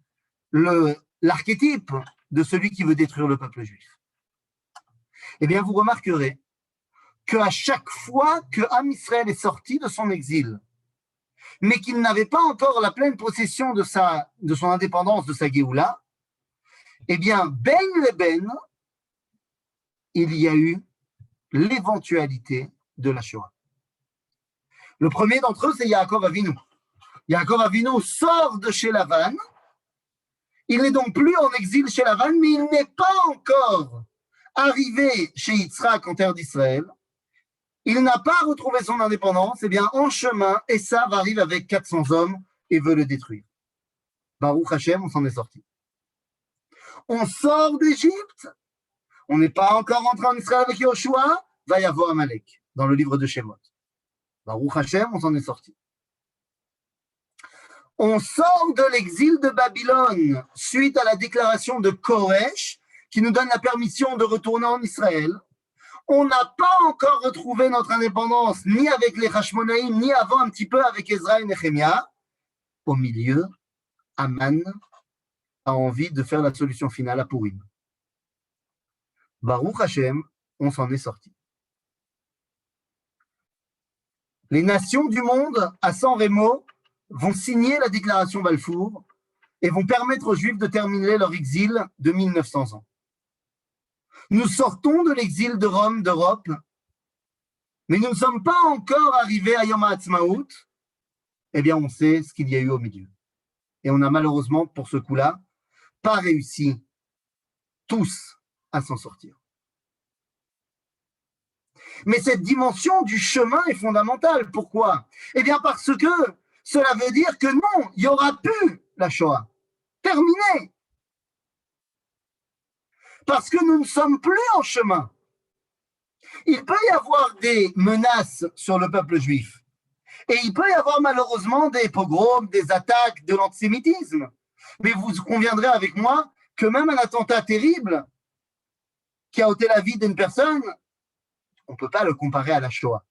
l'archétype de celui qui veut détruire le peuple juif. Eh bien, vous remarquerez qu'à chaque fois que Am Israël est sorti de son exil, mais qu'il n'avait pas encore la pleine possession de son indépendance, de sa Géoula, eh bien, ben leben, il y a eu l'éventualité de la Shoah. Le premier d'entre eux, c'est Yaakov Avinu. Yaakov Avinu sort de chez Lavan. Il n'est donc plus en exil chez Lavan, mais il n'est pas encore arrivé chez Yitzhak en terre d'Israël. Il n'a pas retrouvé son indépendance. Eh bien, en chemin, Esav arrive avec 400 hommes et veut le détruire. Baruch Hashem, on s'en est sorti. On sort d'Égypte. On n'est pas encore rentré en Israël avec Yoshua. Va y avoir Amalek dans le livre de Shemot. Baruch Hashem, on s'en est sorti. On sort de l'exil de Babylone suite à la déclaration de Koresh qui nous donne la permission de retourner en Israël. On n'a pas encore retrouvé notre indépendance ni avec les Hashmonaïm, ni avant un petit peu avec Ezra et Nehemia. Au milieu, Aman a envie de faire la solution finale à Purim. Baruch Hashem, on s'en est sorti. Les nations du monde, à San Remo, vont signer la déclaration Balfour et vont permettre aux Juifs de terminer leur exil de 1900 ans. Nous sortons de l'exil de Rome, d'Europe, mais nous ne sommes pas encore arrivés à Yom HaAtzmaut. Eh bien, on sait ce qu'il y a eu au milieu. Et on n'a malheureusement, pour ce coup-là, pas réussi tous à s'en sortir. Mais cette dimension du chemin est fondamentale. Pourquoi? Eh bien, parce que cela veut dire que non, il n'y aura plus la Shoah. Terminé. Parce que nous ne sommes plus en chemin. Il peut y avoir des menaces sur le peuple juif. Et il peut y avoir malheureusement des pogroms, des attaques, de l'antisémitisme. Mais vous conviendrez avec moi que même un attentat terrible qui a ôté la vie d'une personne, on ne peut pas le comparer à la Shoah.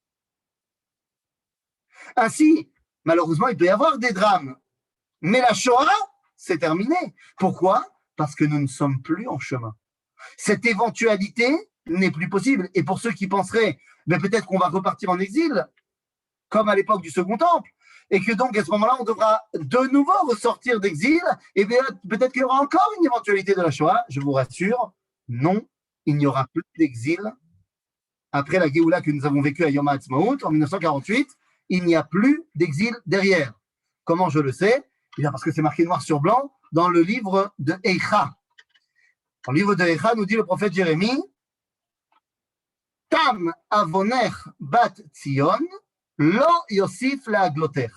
Ainsi, malheureusement, il peut y avoir des drames. Mais la Shoah, c'est terminé. Pourquoi? Parce que nous ne sommes plus en chemin. Cette éventualité n'est plus possible. Et pour ceux qui penseraient, ben peut-être qu'on va repartir en exil, comme à l'époque du Second Temple, et que donc à ce moment-là, on devra de nouveau ressortir d'exil, et bien peut-être qu'il y aura encore une éventualité de la Shoah. Je vous rassure, non, il n'y aura plus d'exil. Après la Géoula que nous avons vécue à Yom HaAtzmaut en 1948, il n'y a plus d'exil derrière. Comment je le sais? Eh bien parce que c'est marqué noir sur blanc dans le livre de Eicha. Dans le livre de Eicha, nous dit le prophète Jérémie, Tam avoner bat Tzion, lo yosif laagloter.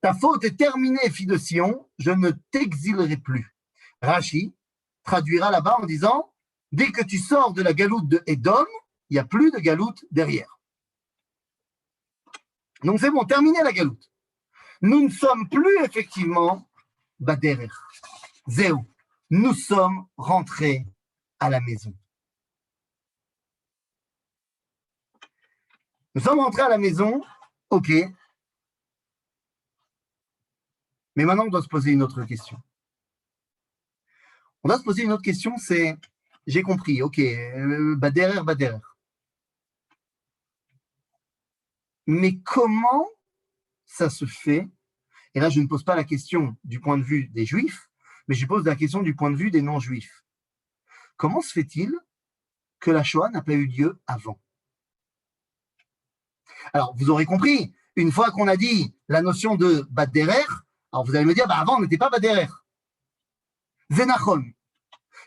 Ta faute est terminée, fille de Sion, je ne t'exilerai plus. Rashi traduira là-bas en disant, dès que tu sors de la galoute de Édom, il n'y a plus de galoute derrière. Donc c'est bon, terminé la galoute. Nous ne sommes plus effectivement baderer. Zéo. Nous sommes rentrés à la maison. Nous sommes rentrés à la maison, ok. Mais maintenant, on doit se poser une autre question. On doit se poser une autre question, c'est, j'ai compris, ok, baderer, baderer. Mais comment ça se fait? Et là, je ne pose pas la question du point de vue des Juifs, mais je pose la question du point de vue des non-Juifs. Comment se fait-il que la Shoah n'a pas eu lieu avant? Alors, vous aurez compris, une fois qu'on a dit la notion de baderer, alors vous allez me dire, bah avant, on n'était pas baderer. Zenachon.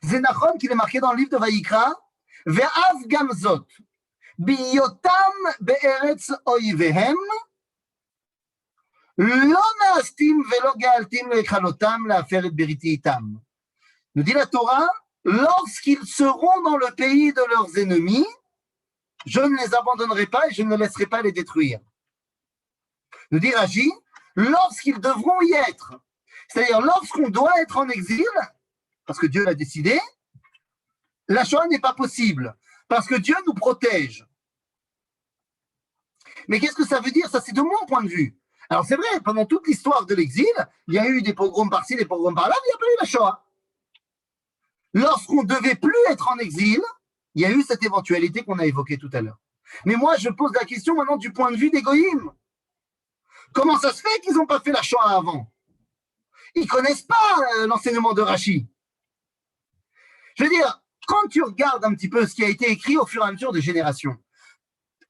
Zenachon, qui est marqué dans le livre de Vaïkra, Ve'av gamzot, biyotam be'eretz oivehem, lo naastim velo gaaltim lechalotam la'afer et beriti itam. Nous dit la Torah, lorsqu'ils seront dans le pays de leurs ennemis, je ne les abandonnerai pas et je ne laisserai pas les détruire. Nous dit Rashi, lorsqu'ils devront y être, c'est-à-dire lorsqu'on doit être en exil, parce que Dieu l'a décidé, la Shoah n'est pas possible, parce que Dieu nous protège. Mais qu'est-ce que ça veut dire? Ça, c'est de mon point de vue. Alors c'est vrai, pendant toute l'histoire de l'exil, il y a eu des pogroms par-ci, des pogroms par-là, mais il n'y a pas eu la Shoah. Lorsqu'on ne devait plus être en exil, il y a eu cette éventualité qu'on a évoquée tout à l'heure. Mais moi, je pose la question maintenant du point de vue des goïms. Comment ça se fait qu'ils n'ont pas fait la Shoah avant? Ils ne connaissent pas l'enseignement de Rashi. Je veux dire, quand tu regardes un petit peu ce qui a été écrit au fur et à mesure des générations,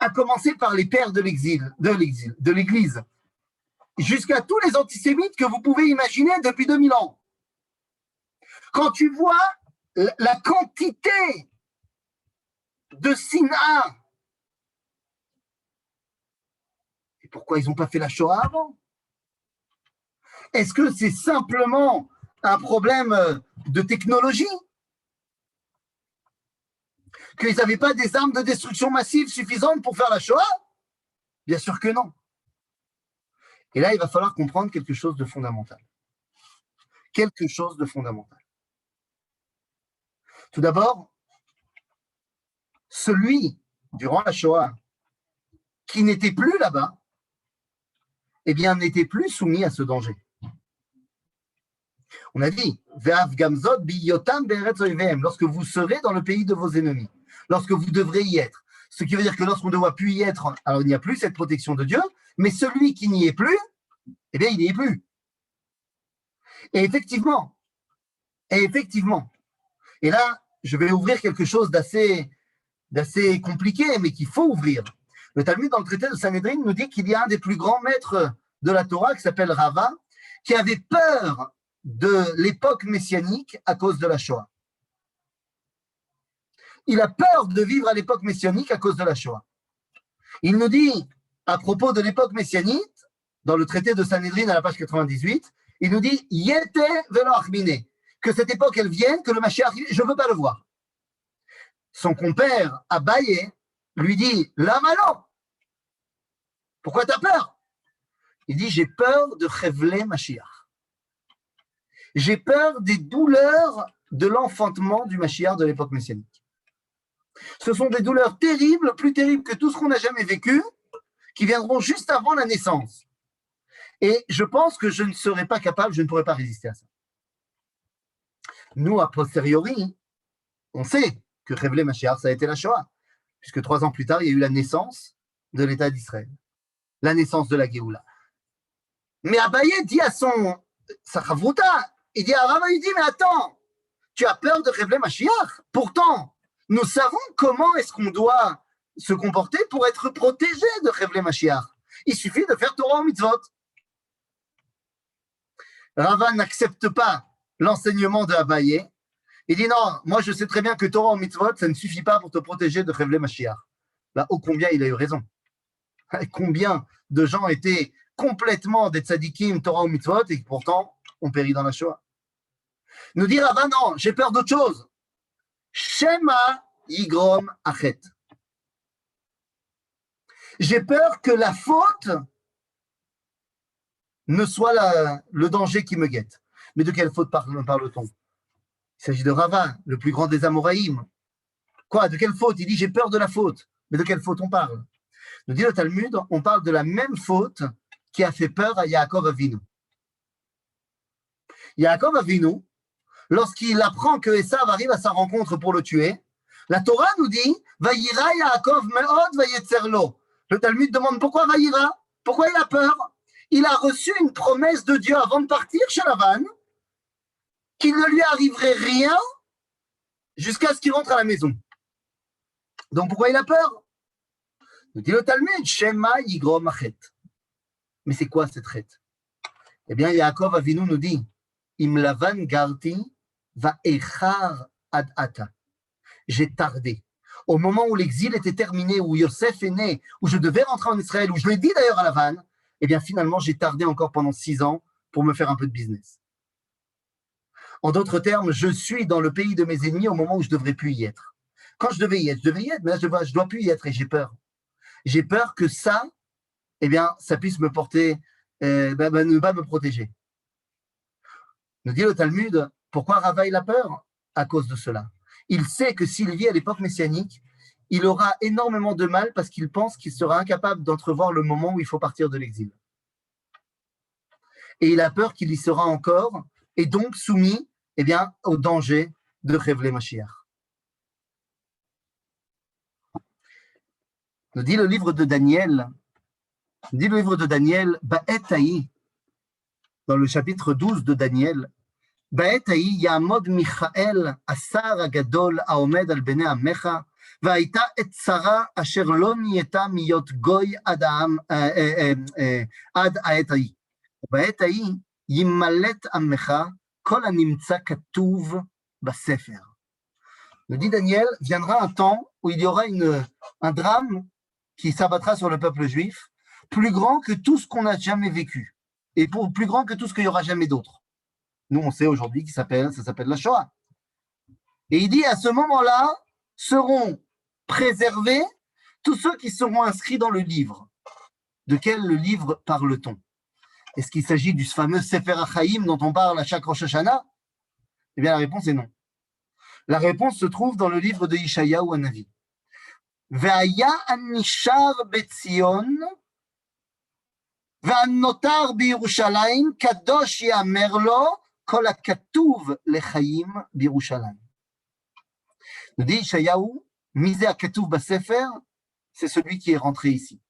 à commencer par les pères de l'Église, jusqu'à tous les antisémites que vous pouvez imaginer depuis 2000 ans, quand tu vois la quantité de Sina, et pourquoi ils n'ont pas fait la Shoah avant? Est-ce que c'est simplement un problème de technologie? Qu'ils n'avaient pas des armes de destruction massive suffisantes pour faire la Shoah? Bien sûr que non. Et là, il va falloir comprendre quelque chose de fondamental. Quelque chose de fondamental. Tout d'abord, celui, durant la Shoah, qui n'était plus là-bas, eh bien, n'était plus soumis à ce danger. On a dit, lorsque vous serez dans le pays de vos ennemis, lorsque vous devrez y être. Ce qui veut dire que lorsqu'on ne doit plus y être, alors il n'y a plus cette protection de Dieu, mais celui qui n'y est plus, eh bien, il n'y est plus. Et effectivement, et là, je vais ouvrir quelque chose d'assez compliqué, mais qu'il faut ouvrir. Le Talmud, dans le traité de Sanhédrin, nous dit qu'il y a un des plus grands maîtres de la Torah, qui s'appelle Rava, qui avait peur de l'époque messianique à cause de la Shoah. Il a peur de vivre à l'époque messianique à cause de la Shoah. Il nous dit, à propos de l'époque messianique, dans le traité de Sanhédrin à la page 98, il nous dit « Yete velo achmine » que cette époque, elle vienne, que le Mashiach, je ne veux pas le voir. Son compère, Abaye, lui dit « Lama lo » Pourquoi tu as peur? Il dit « J'ai peur de Chevle Mashiach. J'ai peur des douleurs de l'enfantement du Mashiach de l'époque messianique. » Ce sont des douleurs terribles, plus terribles que tout ce qu'on a jamais vécu, qui viendront juste avant la naissance. Et je pense que je ne serais pas capable, je ne pourrais pas résister à ça. Nous, a posteriori, on sait que Révélé Mashiach, ça a été la Shoah, puisque 3 ans plus tard, il y a eu la naissance de l'État d'Israël, la naissance de la Géoula. Mais Abaye dit à son Sachavruta, il dit à Rava, il dit, mais attends, tu as peur de Révélé Mashiach? Pourtant, nous savons comment est-ce qu'on doit se comporter pour être protégé de Révélé Mashiach. Il suffit de faire Torah ou mitzvot. Rava n'accepte pas l'enseignement de Abaye. Il dit non, moi je sais très bien que Torah ou mitzvot, ça ne suffit pas pour te protéger de Révélé Mashiach. Là, ô combien il a eu raison. Combien de gens étaient complètement des tzadikim, Torah ou mitzvot, et pourtant ont péri dans la Shoah. Nous dire Rava, non, j'ai peur d'autre chose. Shema yigrom achet. J'ai peur que la faute ne soit le danger qui me guette. Mais de quelle faute parle-t-on? Il s'agit de Rava, le plus grand des Amoraïm. Quoi? De quelle faute? Il dit j'ai peur de la faute. Mais de quelle faute on parle? Nous dit le Talmud, on parle de la même faute qui a fait peur à Yaakov Avinu. Yaakov Avinu, lorsqu'il apprend que Esav arrive à sa rencontre pour le tuer, la Torah nous dit Vayira Yaakov me'od vayetzerlo. Le Talmud demande pourquoi Vayira? Pourquoi il a peur? Il a reçu une promesse de Dieu avant de partir chez Lavan qu'il ne lui arriverait rien jusqu'à ce qu'il rentre à la maison. Donc pourquoi il a peur? Nous dit le Talmud, Shema yigrom achet. Mais c'est quoi cette chet? Eh bien, Yaakov Avinu nous dit, Im Lavan garti va echar ad ata. J'ai tardé. Au moment où l'exil était terminé, où Yosef est né, où je devais rentrer en Israël, où je l'ai dit d'ailleurs à Lavan, eh bien finalement, j'ai tardé encore pendant 6 ans pour me faire un peu de business. En d'autres termes, je suis dans le pays de mes ennemis au moment où je ne devrais plus y être. Quand je devais y être, mais là, je ne dois plus y être et j'ai peur. J'ai peur que ça, eh bien, ça puisse me porter, ne pas me protéger. Nous dit le Talmud, pourquoi Rava il a peur? À cause de cela. Il sait que s'il vit à l'époque messianique, il aura énormément de mal parce qu'il pense qu'il sera incapable d'entrevoir le moment où il faut partir de l'exil. Et il a peur qu'il y sera encore et donc soumis au danger de Révélé Mashiach. Nous dit le livre de Daniel, Ba'etaï, dans le chapitre 12 de Daniel, Ba'etaï ya'amod Michael asar agadol haomed al bnei amecha והייתה את שרה אשר לא נהייתה מיות גוי עד העת ההיא. ובעת ההיא ימלט עמך כל הנמצא כתוב בספר. Nous dit Daniel, viendra un temps où il y aura un drame qui s'abattra sur le peuple juif, plus grand que tout ce qu'on n'a jamais vécu, et plus grand que tout ce qu'il n'y aura jamais d'autre. Nous, on sait aujourd'hui que ça s'appelle la Shoah. Et il dit, à ce moment-là, seront préservés tous ceux qui seront inscrits dans le livre. De quel livre parle-t-on? Est-ce qu'il s'agit du fameux Sefer HaChaim dont on parle à chaque Rosh Hashanah? Eh bien, la réponse est non. La réponse se trouve dans le livre de Ishayahu Hanavi. Ve'aya an-nishar be'Tzion ve'an-notar biYerushalayim kadosh yamer lo kol hakatuv lechaim biYerushalayim. Nous dit Ishayahu, misé à Katuv Basefer, c'est celui qui est rentré ici.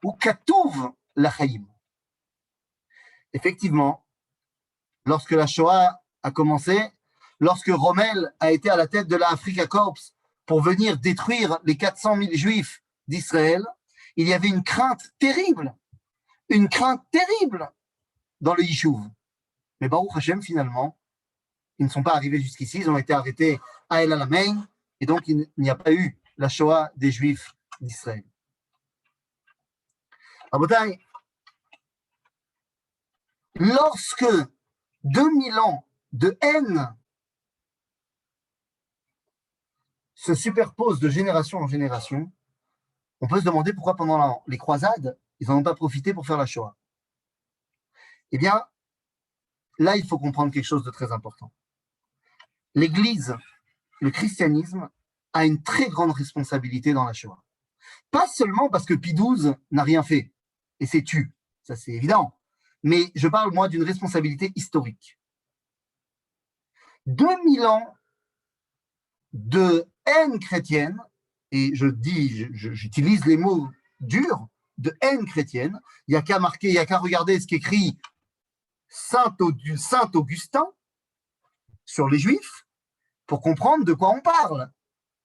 Ou Katuv Lachaim. Effectivement, lorsque la Shoah a commencé, lorsque Rommel a été à la tête de la Afrika Korps pour venir détruire les 400 000 Juifs d'Israël, il y avait une crainte terrible dans le Yishuv. Mais Baruch Hashem, finalement, ils ne sont pas arrivés jusqu'ici, ils ont été arrêtés à El Alamein, et donc il n'y a pas eu la Shoah des Juifs d'Israël. Rabotai, lorsque 2000 ans de haine se superposent de génération en génération, on peut se demander pourquoi pendant les croisades, ils n'en ont pas profité pour faire la Shoah. Eh bien, là, il faut comprendre quelque chose de très important. L'Église, le christianisme, a une très grande responsabilité dans la Shoah. Pas seulement parce que Pie XII n'a rien fait et s'est tué, ça c'est évident, mais je parle moi d'une responsabilité historique. 2000 ans de haine chrétienne, et j'utilise les mots durs, de haine chrétienne, il n'y a qu'à marquer, il n'y a qu'à regarder ce qu'écrit Saint Augustin sur les Juifs pour comprendre de quoi on parle.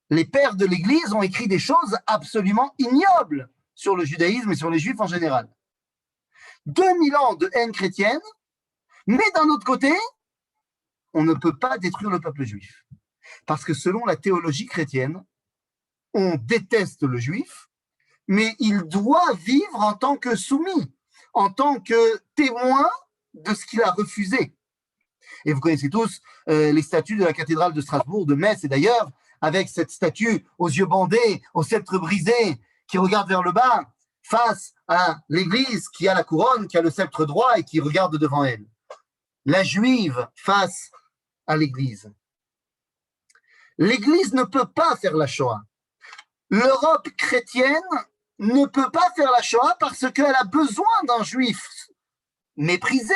Les pères de l'Église ont écrit des choses absolument ignobles sur le judaïsme et sur les Juifs en général. 2000 ans de haine chrétienne, mais d'un autre côté, on ne peut pas détruire le peuple juif. Parce que selon la théologie chrétienne, on déteste le juif, mais il doit vivre en tant que soumis, en tant que témoin de ce qu'il a refusé. Et vous connaissez tous les statues de la cathédrale de Strasbourg, de Metz, et d'ailleurs, avec cette statue aux yeux bandés, au sceptre brisé, qui regarde vers le bas, face à l'église qui a la couronne, qui a le sceptre droit et qui regarde devant elle. La juive face à l'église. L'église ne peut pas faire la Shoah. L'Europe chrétienne ne peut pas faire la Shoah parce qu'elle a besoin d'un juif méprisé,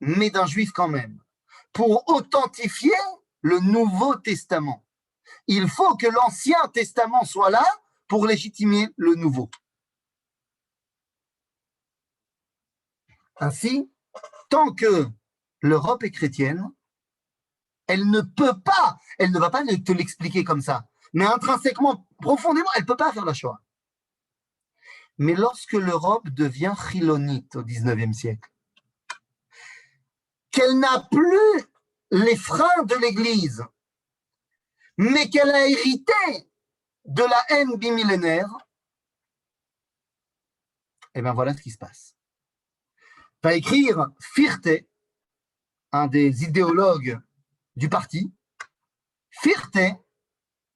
mais d'un juif quand même, pour authentifier le Nouveau Testament. Il faut que l'Ancien Testament soit là pour légitimer le Nouveau. Ainsi, tant que l'Europe est chrétienne, elle ne peut pas, elle ne va pas te l'expliquer comme ça, mais intrinsèquement, profondément, elle ne peut pas faire la Shoah. Mais lorsque l'Europe devient chilonite au XIXe siècle, qu'elle n'a plus les freins de l'Église, mais qu'elle a hérité de la haine bimillénaire, et bien voilà ce qui se passe. Va écrire Fichte, un des idéologues du parti. Fichte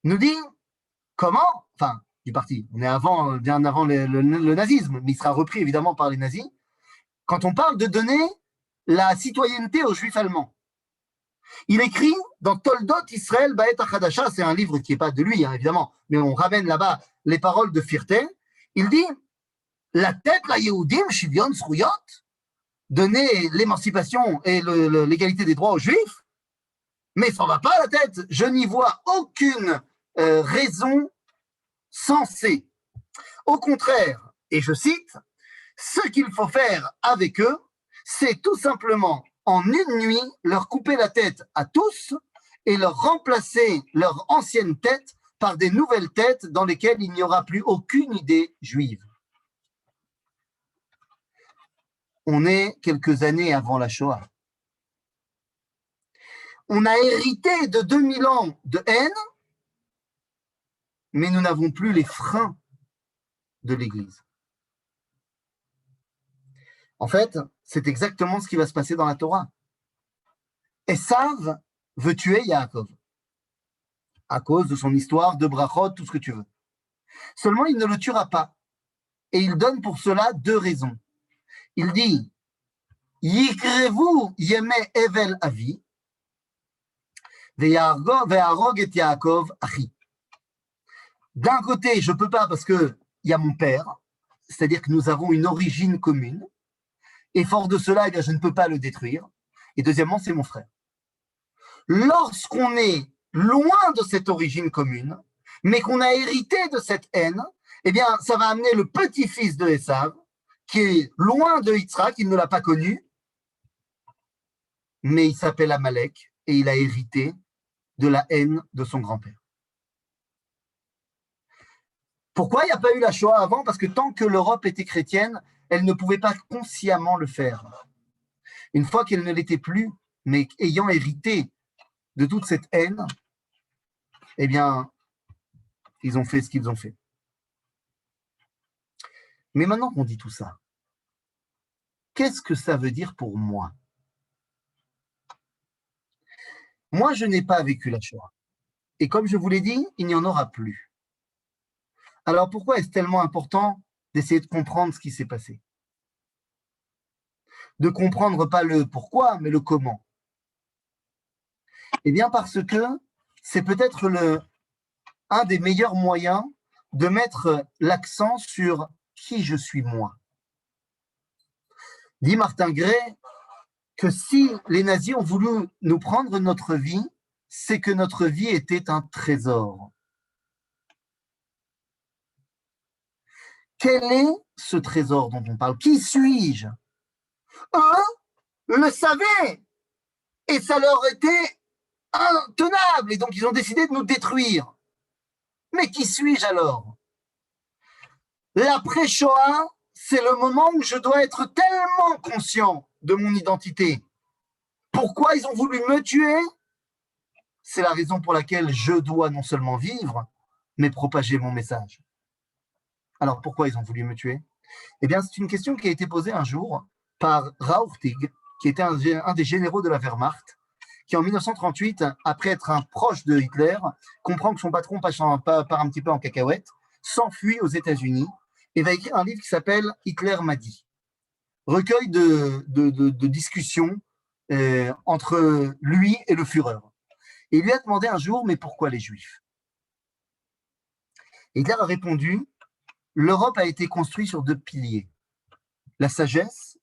nous dit comment, enfin, du parti, on est bien avant le nazisme, mais il sera repris évidemment par les nazis, quand on parle de donner la citoyenneté aux juifs allemands. Il écrit dans Toldot Israël Ba'et HaChadasha, c'est un livre qui n'est pas de lui, hein, évidemment, mais on ramène là-bas les paroles de Fichte. Il dit la tête, la Yehudim, Shivion, Zchuyot, donner l'émancipation et l'égalité des droits aux juifs, mais ça ne va pas à la tête. Je n'y vois aucune raison sensée. Au contraire, et je cite, ce qu'il faut faire avec eux, c'est tout simplement en une nuit leur couper la tête à tous et leur remplacer leur ancienne tête par des nouvelles têtes dans lesquelles il n'y aura plus aucune idée juive. On est quelques années avant la Shoah. On a hérité de 2000 ans de haine, mais nous n'avons plus les freins de l'Église. En fait, c'est exactement ce qui va se passer dans la Torah. Esav veut tuer Yaakov à cause de son histoire, de brachot, tout ce que tu veux. Seulement, il ne le tuera pas. Et il donne pour cela deux raisons. Il dit Yikrevu yeme evel avi ve'arog et Yaakov achi. D'un côté, je ne peux pas parce qu'il y a mon père, c'est-à-dire que nous avons une origine commune, et fort de cela, eh bien, je ne peux pas le détruire. Et deuxièmement, c'est mon frère. Lorsqu'on est loin de cette origine commune, mais qu'on a hérité de cette haine, eh bien, ça va amener le petit-fils de Esav, qui est loin de Yitzhak, il ne l'a pas connu, mais il s'appelle Amalek, et il a hérité de la haine de son grand-père. Pourquoi il n'y a pas eu la Shoah avant? Parce que tant que l'Europe était chrétienne, elle ne pouvait pas consciemment le faire. Une fois qu'elle ne l'était plus, mais ayant hérité de toute cette haine, eh bien, ils ont fait ce qu'ils ont fait. Mais maintenant qu'on dit tout ça, qu'est-ce que ça veut dire pour moi? Moi, je n'ai pas vécu la Shoah. Et comme je vous l'ai dit, il n'y en aura plus. Alors pourquoi est-ce tellement important d'essayer de comprendre ce qui s'est passé? De comprendre pas le pourquoi, mais le comment. Eh bien parce que c'est peut-être un des meilleurs moyens de mettre l'accent sur qui je suis moi. Dit Martin Gray que si les nazis ont voulu nous prendre notre vie, c'est que notre vie était un trésor. Quel est ce trésor dont on parle? Qui suis-je? Eux le savaient et ça leur était intenable et donc ils ont décidé de nous détruire. Mais qui suis-je alors? L'après-Shoah, c'est le moment où je dois être tellement conscient de mon identité. Pourquoi ils ont voulu me tuer? C'est la raison pour laquelle je dois non seulement vivre, mais propager mon message. Alors pourquoi ils ont voulu me tuer? Eh bien, c'est une question qui a été posée un jour par Raurtig, qui était un des généraux de la Wehrmacht, qui en 1938, après être un proche de Hitler, comprend que son patron part un petit peu en cacahuète, s'enfuit aux États-Unis et va écrire un livre qui s'appelle Hitler m'a dit, recueil de discussions entre lui et le Führer. Et il lui a demandé un jour, mais pourquoi les Juifs? Hitler a répondu, l'Europe a été construite sur deux piliers, la sagesse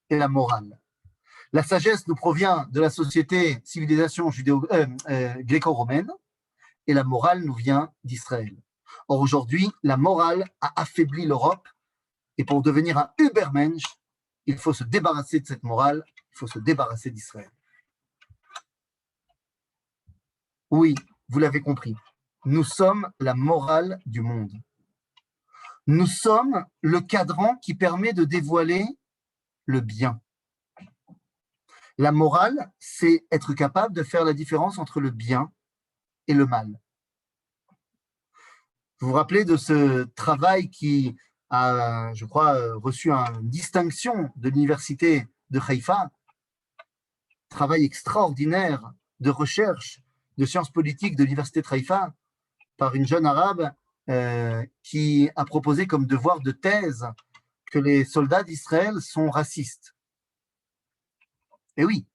et la morale. La sagesse nous provient de la société civilisation gréco-romaine et la morale nous vient d'Israël. Or aujourd'hui, la morale a affaibli l'Europe et pour devenir un Übermensch, il faut se débarrasser de cette morale, il faut se débarrasser d'Israël. Oui, vous l'avez compris, nous sommes la morale du monde. Nous sommes le cadran qui permet de dévoiler le bien. La morale, c'est être capable de faire la différence entre le bien et le mal. Vous vous rappelez de ce travail qui a, je crois, reçu une distinction de l'université de Haïfa, travail extraordinaire de recherche de sciences politiques de l'université de Haïfa par une jeune arabe qui a proposé comme devoir de thèse que les soldats d'Israël sont racistes. Eh oui,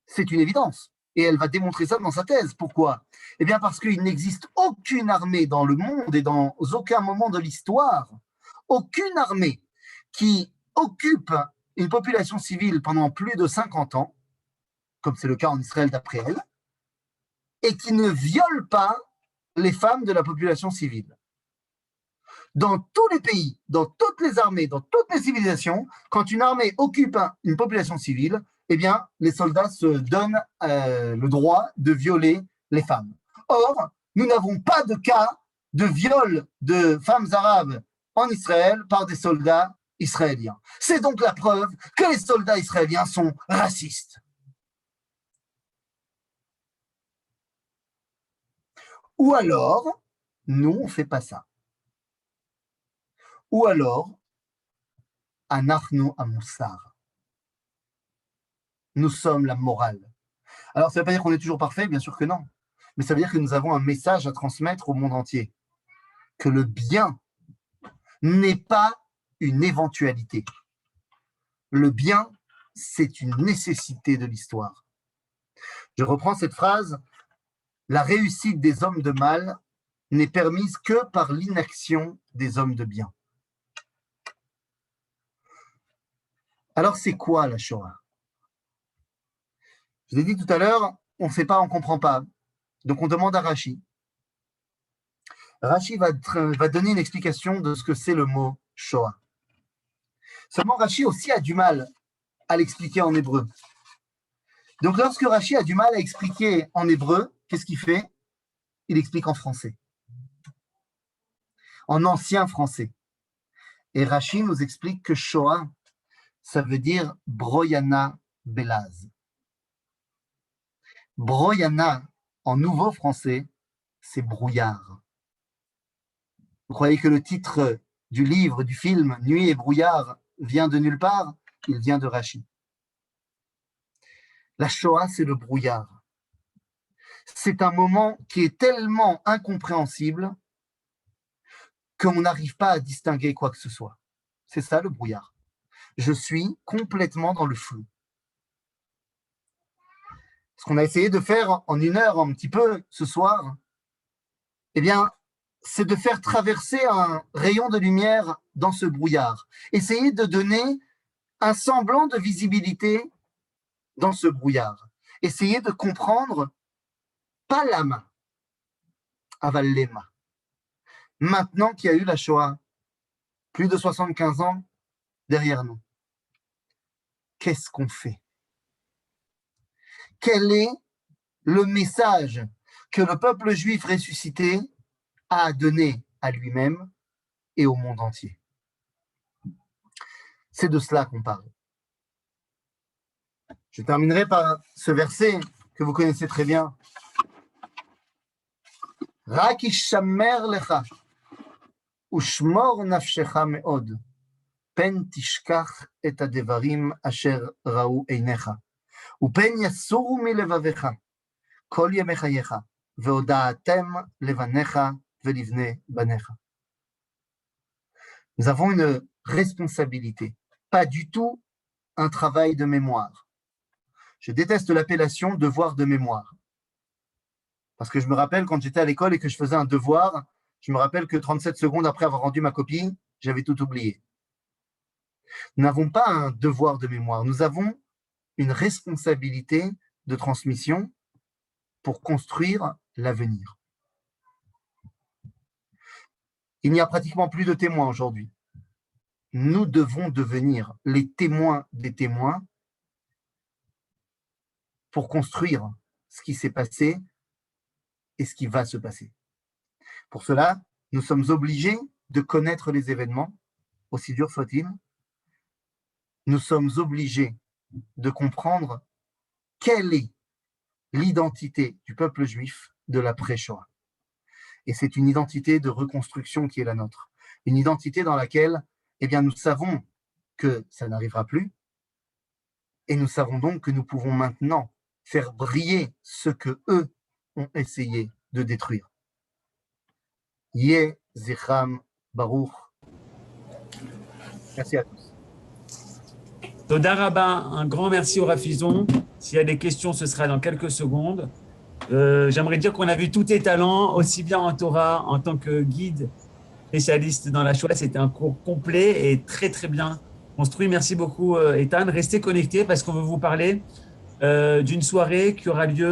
c'est une évidence. Et elle va démontrer ça dans sa thèse. Pourquoi? Eh bien parce qu'il n'existe aucune armée dans le monde et dans aucun moment de l'histoire, aucune armée qui occupe une population civile pendant plus de 50 ans, comme c'est le cas en Israël d'après elle, et qui ne viole pas les femmes de la population civile. Dans tous les pays, dans toutes les armées, dans toutes les civilisations, quand une armée occupe une population civile, eh bien, les soldats se donnent le droit de violer les femmes. Or, nous n'avons pas de cas de viol de femmes arabes en Israël par des soldats israéliens. C'est donc la preuve que les soldats israéliens sont racistes. Ou alors, nous, on ne fait pas ça. Ou alors, anachnu amussar. Nous sommes la morale. Alors, ça ne veut pas dire qu'on est toujours parfait, bien sûr que non. Mais ça veut dire que nous avons un message à transmettre au monde entier. Que le bien n'est pas une éventualité. Le bien, c'est une nécessité de l'histoire. Je reprends cette phrase. La réussite des hommes de mal n'est permise que par l'inaction des hommes de bien. Alors, c'est quoi la Shoah? Je l'ai dit tout à l'heure, on ne sait pas, on ne comprend pas. Donc, on demande à Rashi. Rashi va donner une explication de ce que c'est le mot Shoah. Seulement, Rashi aussi a du mal à l'expliquer en hébreu. Donc, lorsque Rashi a du mal à expliquer en hébreu, qu'est-ce qu'il fait? Il explique en français. En ancien français. Et Rashi nous explique que Shoah, ça veut dire Broyana Belaz. Broyana, en nouveau français, c'est brouillard. Vous croyez que le titre du livre, du film, Nuit et brouillard, vient de nulle part? Il vient de Rashi. La Shoah, c'est le brouillard. C'est un moment qui est tellement incompréhensible qu'on n'arrive pas à distinguer quoi que ce soit. C'est ça le brouillard. Je suis complètement dans le flou. Ce qu'on a essayé de faire en une heure, un petit peu, ce soir, eh bien, c'est de faire traverser un rayon de lumière dans ce brouillard. Essayer de donner un semblant de visibilité dans ce brouillard. Essayer de comprendre, pas l'âme, aval l'ema. Maintenant qu'il y a eu la Shoah, plus de 75 ans derrière nous, qu'est-ce qu'on fait? Quel est le message que le peuple juif ressuscité a à donner à lui-même et au monde entier? C'est de cela qu'on parle. Je terminerai par ce verset que vous connaissez très bien. Rak ishamer lecha ushmor nafshecha meod pen tishkach et hadevarim asher ra'u einecha upen yasuru milevavecha kol yemei chayecha ve'oda'atem levanecha ve'livnei banecha. Nous avons une responsabilité, pas du tout un travail de mémoire. Je déteste l'appellation devoir de mémoire. Parce que je me rappelle quand j'étais à l'école et que je faisais un devoir, je me rappelle que 37 secondes après avoir rendu ma copie, j'avais tout oublié. Nous n'avons pas un devoir de mémoire, nous avons une responsabilité de transmission pour construire l'avenir. Il n'y a pratiquement plus de témoins aujourd'hui. Nous devons devenir les témoins des témoins pour construire ce qui s'est passé et ce qui va se passer. Pour cela, nous sommes obligés de connaître les événements, aussi durs soient-ils. Nous sommes obligés de comprendre quelle est l'identité du peuple juif de l'après-Shoah. Et c'est une identité de reconstruction qui est la nôtre. Une identité dans laquelle, eh bien, nous savons que ça n'arrivera plus. Et nous savons donc que nous pouvons maintenant faire briller ce que eux ont essayé de détruire. Yeh Zichram Baruch. Merci à tous. Toda Rabba, un grand merci au Rafizon. S'il y a des questions, ce sera dans quelques secondes. J'aimerais dire qu'on a vu tous tes talents, aussi bien en Torah, en tant que guide spécialiste dans la Shoah. C'était un cours complet et très, très bien construit. Merci beaucoup, Ethan. Restez connectés parce qu'on veut vous parler d'une soirée qui aura lieu